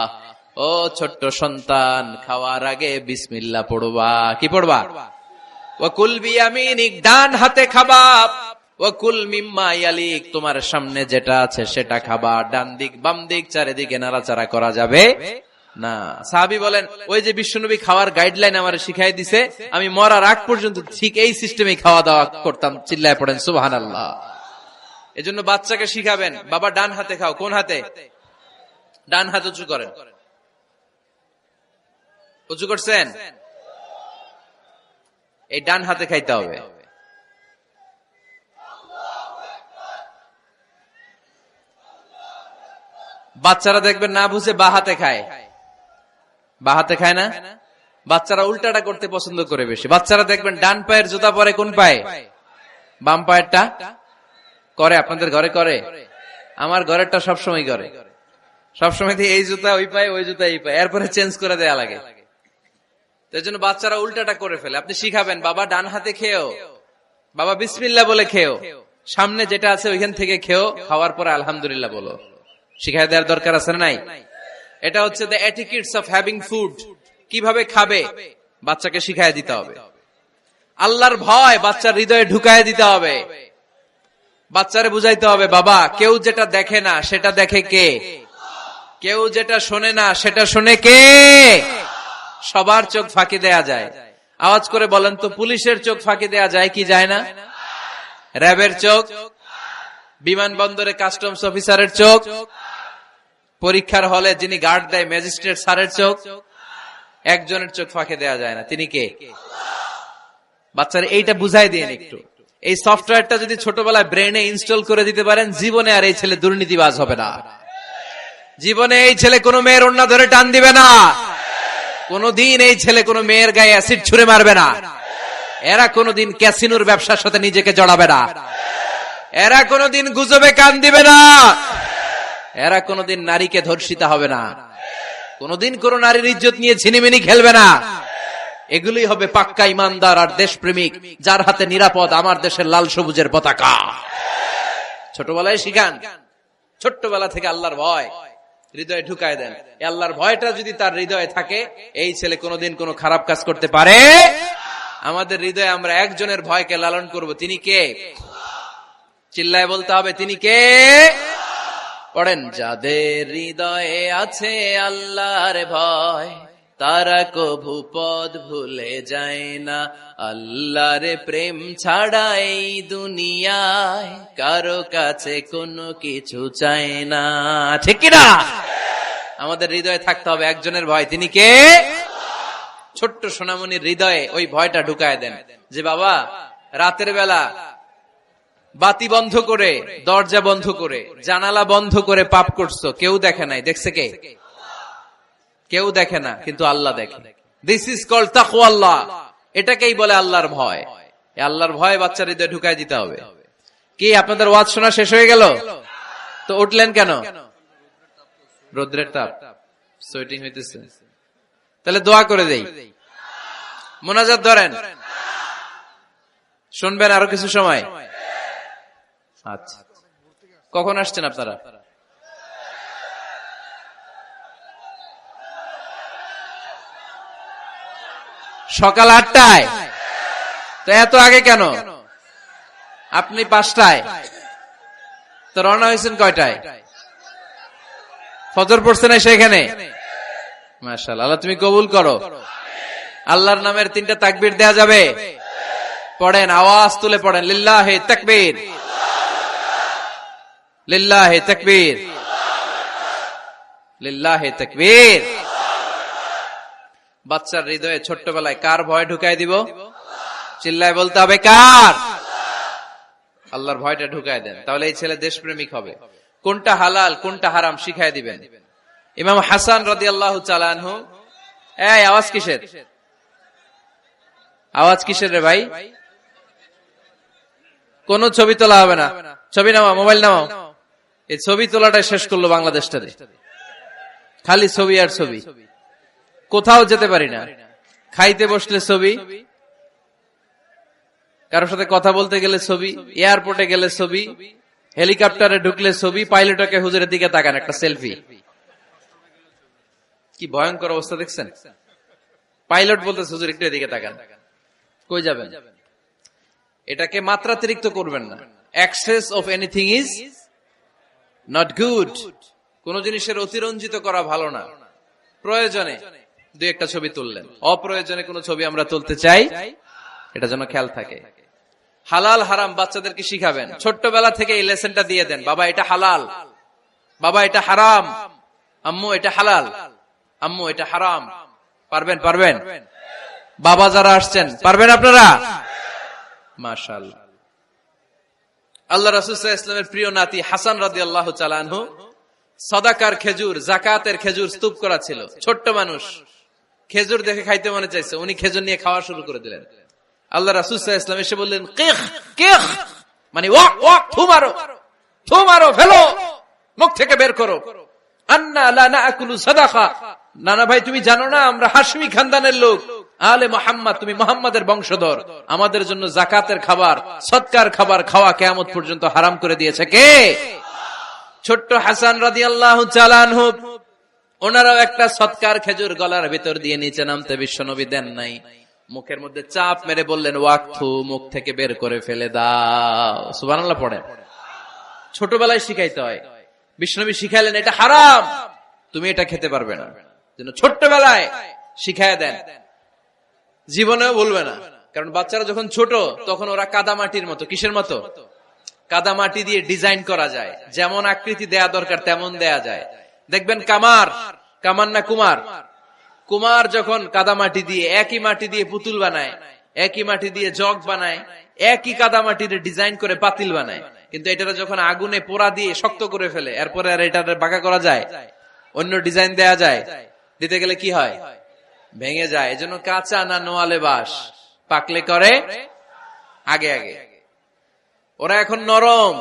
S1: ও ছোট্ট সন্তান, খাওয়ার আগে বিসমিল্লাহ পড়বা। কি পড়বা? ওয়াকুল বিয়ামিনিক, ডান হাতে খাবা। ওয়াকুল মিম্মা ইয়ালিক, তোমার সামনে যেটা আছে সেটা খাবা। ডান দিক বাম দিক চারিদিকে নাড়াচাড়া করা যাবে না। সাহাবী বলেন, ওই যে বিশ্বনবী খাওয়ার গাইডলাইন আমার শিখাই দিছে, আমি মরার আগ পর্যন্ত ঠিক এই সিস্টেমে খাওয়া দাওয়া করতাম। চিল্লায় পড়েন সুবহানাল্লাহ। এজন্য বাচ্চাকে শিখাবেন, বাবা ডান হাতে খাও। কোন হাতে? ডান হাত উঁচু করেন। উঁচু করছেন? এই ডান হাতে খাইতে হবে। বাচ্চারা দেখবেন না বুঝে বা হাতে খায়, বা হাতে খায় না। বাচ্চারা উল্টাটা করতে পছন্দ করে বেশি। বাচ্চারা দেখবেন ডান পায়ের জুতা পরে কোন পায়ে? বাম পায়েরটা করে। আপনাদের ঘরে করে? আমার ঘরেরটা সবসময় করে। সবসময় এই জুতা ওই পায়ে, ওই জুতা এই পায়ে, এরপরে চেঞ্জ করে দেয়া লাগে। এই জন্য বাচ্চারা উল্টাটা করে ফেলে। আপনি শিখাবেন, বাবা ডান হাতে খেয়েও বাবা বিসমিল্লাহ বলে খেও, সামনে যেটা আছে ওইখান থেকে খেও, খাওয়ার পরে আলহামদুলিল্লাহ বলো। শিখাই দেওয়ার দরকার আছে না নাই? এটা হচ্ছে the etiquettes of having food. কিভাবে খাবে বাচ্চাকে শিখাই দিতে হবে। আল্লাহর ভয় বাচ্চার হৃদয়ে ঢুকায় দিতে হবে। বাচ্চারে বুঝাইতে হবে, বাবা কেউ যেটা দেখে না সেটা দেখে কে? কেউ যেটা শোনে না সেটা শোনে কে? সবার চোখ ফাঁকি দেয়া যায়। আওয়াজ করে বলেন তো, পুলিশের চোখ ফাঁকি দেয়া যায় কি যায় না? র্যাবের চোখ, বিমানবন্দরে কাস্টমস অফিসারের চোখ, পরীক্ষার হলে যিনি গার্ড দেয় ম্যাজিস্ট্রেট স্যারের চোখ, একজনের চোখ ফাঁকি দেয়া যায় না। তিনি কে? বাচ্চারা এইটা বুঝাই দিন একটু। এই সফটওয়্যারটা যদি ছোটবেলায় ব্রেনে ইনস্টল করে দিতে পারেন, জীবনে আর এই ছেলে দুর্নীতিবাজ হবে না। জীবনে এই ছেলে কোনো মেয়ের ওড়না ধরে টান দিবে না। কোনদিন এই ছেলে কোনো মেয়ের গায়ে অ্যাসিড ছুঁড়ে মারবে না। এরা কোনদিন ক্যাসিনোর ব্যবসার সাথে নিজেকে জড়াবে না। এরা কোনদিন গুজবে কান দিবে না। এরা কোনদিন নারীকে ধর্ষিতা হবে না। কোনদিন কোন নারীর ইজ্জত নিয়ে ছিনিমিনি খেলবে না। এগুলোই হবে পাক্কা ইমানদার আর দেশপ্রেমিক, যার হাতে নিরাপদ আমার দেশের লাল সবুজের পতাকা। ছোটবেলায় শিখান, ছোট্টবেলা থেকে আল্লাহর ভয় হৃদয়ে ঢুকায় দেন। আল্লাহর ভয়টা যদি তার হৃদয়ে থাকে, এই ছেলে কোনোদিন কোনো খারাপ কাজ করতে পারে। আমাদের হৃদয়ে আমরা একজনের ভয়কে লালন করব, তিনি কে? চিল্লায় বলতে হবে, তিনি কে? পড়েন, যাদের হৃদয়ে আছে আল্লাহর ভয়, তারা কভু পথ ভুলে যায় না। আল্লাহর প্রেম ছাড়া এই দুনিয়ায় কারো কাছে কোনো কিছু চায় না। ঠিক কিনা? আমাদের হৃদয়ে থাকতে হবে একজনের ভয়, তিনি কে? ছোট্ট সোনামণির হৃদয়ে ওই ভয়টা ঢুকায় দেন যে বাবা রাতের বেলা বাতি বন্ধ করে, দরজা বন্ধ করে, জানালা বন্ধ করে পাপ করছো, কেউ দেখে নাই। দেখছে কে? কেউ দেখে না, কিন্তু আল্লাহ দেখে। দিস ইজ কল্ড তাকওয়াল্লাহ। এটাকেই বলে আল্লাহর ভয়। এই আল্লাহর ভয় বাচ্চার হৃদয়ে ঢুকায় দিতে হবে। কি আপনাদের ওয়াজ শোনা শেষ হয়ে গেল? তো উঠলেন কেন? রৌদ্রের তাপ, সোয়েটিং হইতেছে। তাহলে দোয়া করে দেই, মোনাজাত ধরেন, শুনবেন আরো কিছু সময়। আচ্ছা, কখন আসছেন আপনারা? সকাল 8টায়। তো এত আগে কেন? আপনি 5টায়, তো রওনা হয়েছেন কয়টায়? ফজর পড়ছে না সেখানে? মাশাআল্লাহ, আল্লাহ তুমি কবুল করো। আল্লাহর নামের 3টা তাকবীর দেয়া যাবে? পড়েন, আওয়াজ তুলে পড়েন, লিল্লাহি তাকবীর, লিল্লাহি তাকবীর, লিল্লাহি তাকবীর। বাচ্চার হৃদয়ে ছোট্টবেলায় কার ভয় ঢুকায় দিব? চিল্লায় বলতে হবে, কার? আল্লাহর ভয়টা ঢুকায় দেন, তাহলে এই ছেলে দেশপ্রেমিক হবে। কোনটা হালাল কোনটা হারাম শিখায় দিবেন। ইমাম হাসান রাদিয়াল্লাহু তাআলা আনহু, এই আওয়াজ কিসের? আওয়াজ কিসের রে ভাই? কোন ছবি তোলা হবে না। ছবি নামাও, মোবাইল নামাও। এই ছবি তোলাটা শেষ করলো বাংলাদেশটারে। খালি ছবি আর ছবি, কোথাও যেতে পারি না। খাইতে বসলে ছবি, কারোর সাথে কথা বলতে গেলে ছবি, এয়ারপোর্টে গেলে ছবি, হেলিকপ্টারে ঢুকলে ছবি, পাইলটকে হুজুরের দিকে তাকান, একটা সেলফি। কি ভয়ঙ্কর অবস্থা দেখছেন? পাইলট বলতে হুজুর একটু এদিকে তাকান, কই যাবেন? এটাকে মাত্রাতিরিক্ত করবেন না। Access of anything is not good. কোন জিনিসের অতিরঞ্জিত করা ভালো না। প্রয়োজনে 2-1টা ছবি তুললেন, অপ্রয়োজনে কোন ছবি আমরা তুলতে চাই, এটা যেন খেয়াল থাকে। হালাল হারাম বাচ্চাদেরকে শিখাবেন, ছোট্টবেলা থেকে এই লেসনটা দিয়ে দেন। বাবা এটা হালাল, বাবা এটা হারাম, আম্মু এটা হালাল, আম্মু এটা হারাম। পারবেন? পারবেন? বাবা যারা আসছেন পারবেন আপনারা? মাশাআল্লাহ। আল্লাহ রাসূল সাল্লাল্লাহু আলাইহি ওয়াসাল্লামের প্রিয় নাতি হাসান রাদিয়াল্লাহু তাআলা আনহু সাদাকার খেজুর, যাকাতের খেজুর স্তূপ করা ছিল। ছোট্ট মানুষ, খেজুর দেখে খাইতে মনে চাইছে, উনি খেজুর নিয়ে খাওয়া শুরু করে দিলেন। আল্লাহ রাসূল সাল্লাল্লাহু আলাইহি ওয়াসাল্লাম এসে বললেন, কিখ কিখ, মানে ওয়াক ওয়াক, থু মারো, থু মারো, ফেলো, মুখ থেকে বের করো। আন্না লা নাকুলু সাদাকা, নানা ভাই তুমি জানো না আমরা হাশমি খানদানের লোক, আলে মুহাম্মদ, তুমি মুহাম্মাদের বংশধর, আমাদের জন্য যাকাতের খাবার, সদকার খাবার খাওয়া কিয়ামত পর্যন্ত হারাম করে দিয়েছে কে? ছোট্ট হাসান রাদিয়াল্লাহু তাআলা আনহু, ওনারাও একটা সদকার খেজুর গলার ভিতর দিয়ে নিচে নামতে বিশ্বনবী দেন নাই। মুখের মধ্যে চাপ মেরে বললেন, ওয়াকফু, মুখ থেকে বের করে ফেলে দাও। সুবহানাল্লাহ পড়ে। ছোটবেলায় শিখাইতে হয়। বিশ্বনবী শিখাইলেন এটা হারাম, তুমি এটা খেতে পারবে না, যেন ছোট্টবেলায় শিখায় দেন, জীবনেও বলবে না। কারণ বাচ্চারা যখন ছোট তখন ওরা কাদামাটির মতো। কিসের মতো? কাদামাটি দিয়ে ডিজাইন করা যায়, যেমন আকৃতি দেয়া দরকার তেমন দেয়া যায়। দেখবেন কামার না কুমার, কুমার যখন কাদামাটি দিয়ে, একই মাটি দিয়ে পুতুল বানায়, একই মাটি দিয়ে জগ বানায়, একই কাদামাটির ডিজাইন করে পাতিল বানায়, কিন্তু এটা যখন আগুনে পোড়া দিয়ে শক্ত করে ফেলে, এরপরে আর এটা বাঁকা করা যায়? অন্য ডিজাইন দেয়া যায়? দিতে গেলে কি হয়? ভেঙে যায়। এজন্য কাঁচা না নোয়ালে বাস, পাকলে করে আগে আগে। ওরা এখন নরম,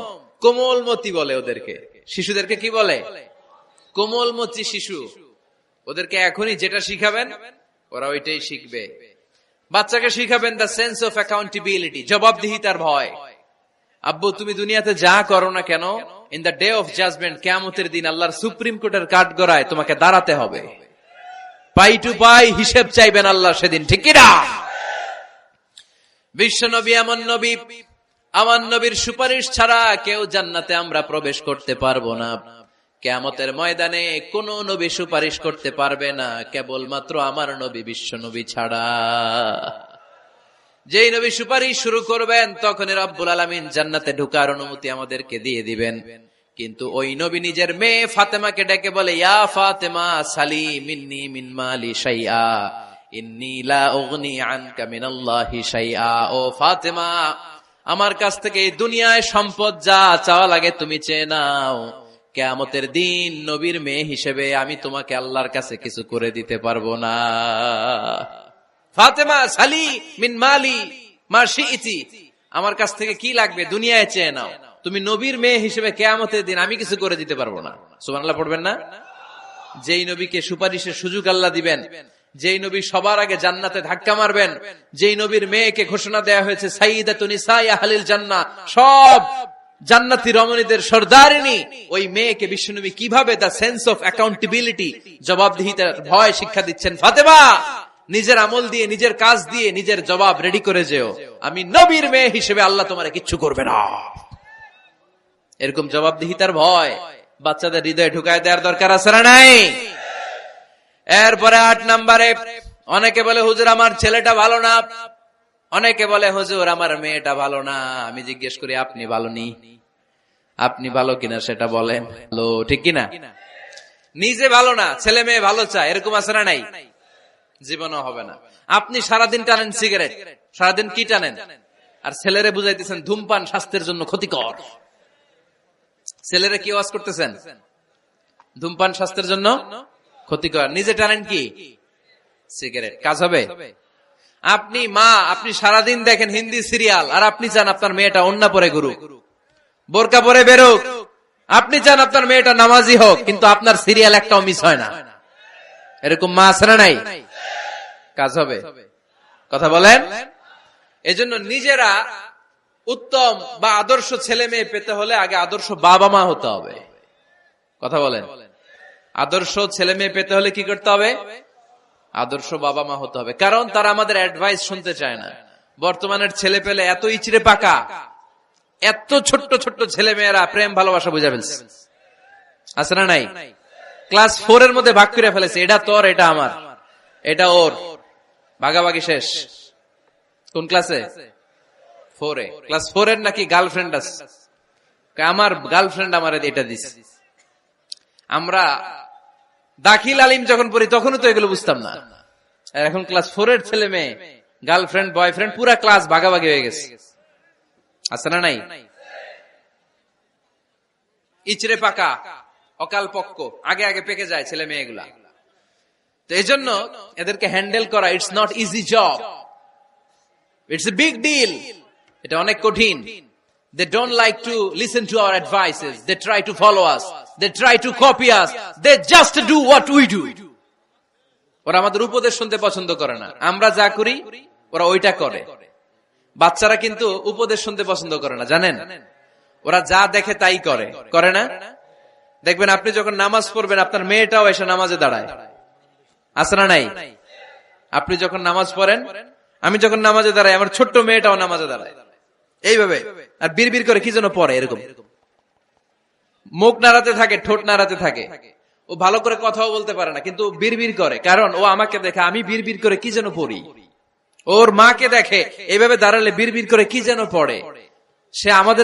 S1: কোমলমতি বলে ওদেরকে। শিশুদেরকে কি বলে? কোমলমতি শিশু। ওদেরকে এখনই যেটা শিখাবেন ওরা ওইটাই শিখবে। বাচ্চাকে শিখাবেন দ্য সেন্স অফ অ্যাকাউন্টেবিলিটি, জবাবদিহিতার ভয়। আব্বু, তুমি দুনিয়াতে যা করো না কেন, in the day of judgement, কিয়ামতের দিন আল্লাহর সুপ্রিম কোর্টের কাঠগড়ায় তোমাকে দাঁড়াতে হবে। পাই টু পাই হিসেব চাইবেন আল্লাহ সেদিন, ঠিক কিনা? বিশ্ব নবী এমন নবী, আমার নবীর সুপারিশ ছাড়া কেউ জান্নাতে আমরা প্রবেশ করতে পারবো না। কিয়ামতের ময়দানে কোন নবী সুপারিশ করতে পারবে না, কেবলমাত্র আমার নবী বিশ্ব নবী ছাড়া। যেই নবী সুপারিশ শুরু করবেন তখনই রব্বুল আলামিন জান্নাতে ঢোকার অনুমতি আমাদেরকে দিয়ে দিবেন। কিন্তু ওই নবী নিজের মেয়ে ফাতেমাকে ডেকে বলে, ইয়া ফাতেমা সালি মিন্নি মিন মালি শাইআ ইন্নী লা উগনি আনকা মিনাল্লাহি শাইআ। ও ফাতেমা, আমার কাছ থেকে এই দুনিয়ায় সম্পদ যা চাওয়া লাগে তুমি চেয়ে নাও, কিয়ামতের দিন নবীর মেয়ে হিসেবে আমি তোমাকে আল্লাহর কাছে কিছু করে দিতে পারবো না। ফাতেমা সালি মিন মালি মা শিইতি, আমার কাছ থেকে কি লাগবে দুনিয়ায় চেয়ে নাও, তুমি নবীর মেয়ে হিসেবে কিয়ামতের দিন আমি কিছু করে দিতে পারবো না। সুবহানাল্লাহ পড়বেন না? যেই নবীকে সুপারিশের সুযোগ আল্লাহ দিবেন, যেই নবী সবার আগে জান্নাতে ধাক্কা মারবেন, যেই নবীর মেয়েকে ঘোষণা দেয়া হয়েছে সাইয়্যিদাতুন নিসাই আহলিল জান্নাহ, সব জান্নাতি রমণীদের সর্দারিনী, ওই মেয়েকে বিশ্বনবী কিভাবে দ্য সেন্স অফ অ্যাকাউন্টেবিলিটি, জবাবদিহিতার ভয় শিক্ষা দিচ্ছেন। ফাতেমা, নিজের আমল দিয়ে, নিজের কাজ দিয়ে নিজের জবাব রেডি করে যেও, আমি নবীর মেয়ে হিসেবে আল্লাহ তোমারে কিচ্ছু করবে না। এরকম জবাবদিহিতার ভয় বাচ্চাদের হৃদয়ে ঢুকায় দেওয়ার দরকার আছে না নাই? এরপরে 8 নম্বরে, অনেকে বলে হুজুর আমার ছেলেটা ভালো না, অনেকে বলে হুজুর আমার মেয়েটা ভালো না। আমি জিজ্ঞেস করি আপনি ভালো নি? আপনি ভালো কিনা সেটা বলেন, ভালো ঠিক কিনা? নিজে ভালো না, ছেলে মেয়ে ভালো চায়, এরকম আছে না নাই? জীবনও হবে না। আপনি সারাদিন টানেন সিগারেট, সারাদিন কি টানেন, আর ছেলেরে বুঝাইতেছেন ধূমপান স্বাস্থ্যের জন্য ক্ষতিকর। ছেলেরে কি ওয়াজ করতেছেন? ধূমপান স্বাস্থ্যের জন্য ক্ষতিকর। নিজে টানেন কি? সিগারেট। কাজ হবে? আপনি মা, আপনি সারাদিন দেখেন হিন্দি সিরিয়াল, আর আপনি চান আপনার মেয়েটা ওন্না পরে ঘুরুক, বোরকা পরে বেরোক। আপনি চান আপনার মেয়েটা নামাজি হোক, কিন্তু আপনার সিরিয়াল একটাও মিস হয় না। এরকম মা আছে না নাই? কাজ হবে? কথা বলেন। এজন্য নিজেরা উত্তম বা আদর্শ ছেলে মেয়ে পেতে হলে আগে আদর্শ বাবা মা হতে হবে। কথা বলেন। আদর্শ ছেলে মেয়ে পেতে হলে কি করতে হবে? আদর্শ বাবা মা হতে হবে। কারণ তারা আমাদের অ্যাডভাইস শুনতে চায় না। বর্তমানের ছেলে পেলে এত ইচড়ে পাকা, এত ছোট্ট ছোট্ট ছেলে মেয়েরা প্রেম ভালোবাসা বুঝা ফেলছে, আছে না নাই? ক্লাস 4 এর মধ্যে ভাগ করে ফেলেছে, এটা তোর, এটা আমার, এটা ওর, ভাগাভাগি শেষ। কোন ক্লাসে? 4 এ। ক্লাস 4 এর নাকি গার্লফ্রেন্ড আছে, আমার গার্লফ্রেন্ড আমার এটা দিছে। আমরা দাখিল আলিম যখন পড়ি তখনও তো এগুলো বুঝতাম না। এখন ক্লাস 4 এর ছেলে মেয়ে গার্লফ্রেন্ড বয়ফ্রেন্ড পুরা ক্লাস ভাগাভাগি হয়ে গেছে, আছে না নাই? ইচড়ে পাকা, অকাল পক্ক, আগে আগে পেকে যায় ছেলে মেয়েগুলা। তো এই জন্য এদেরকে হ্যান্ডেল করা, it's not easy job, it's a big deal. এটা অনেক কঠিন। They don't like to listen to our advices. They try to follow us. They try to copy us. They just do what we do. ওরা আমাদের উপদেশ শুনতে পছন্দ করে না, আমরা যা করি ওরা ওইটা করে। বাচ্চারা কিন্তু উপদেশ শুনতে পছন্দ করে না, জানেন? ওরা যা দেখে তাই করে, করে না? দেখবেন আপনি যখন নামাজ পড়বেন আপনার মেয়েটাও এসে নামাজে দাঁড়ায়, আছে না নাই? আপনি যখন নামাজ পড়েন, আমি যখন নামাজে দাঁড়াই, আমার ছোট্ট মেয়েটাও নামাজে দাঁড়ায় এইভাবে, আর বিড়বিড় করে কি যেন পড়ে, এরকম মুখ নাড়াতে থাকে, ঠোঁট নাড়াতে থাকে। ও ভালো করে কথাও বলতে পারে না, কিন্তু বিড়বিড় করে, কারণ ও আমাকে দেখে আমি বিড়বিড় করে কি যেন পড়ি। ওর মাকে দেখে এইভাবে দাঁড়ালে বিড়বিড় করে কি যেন পড়ে। সে আমাদের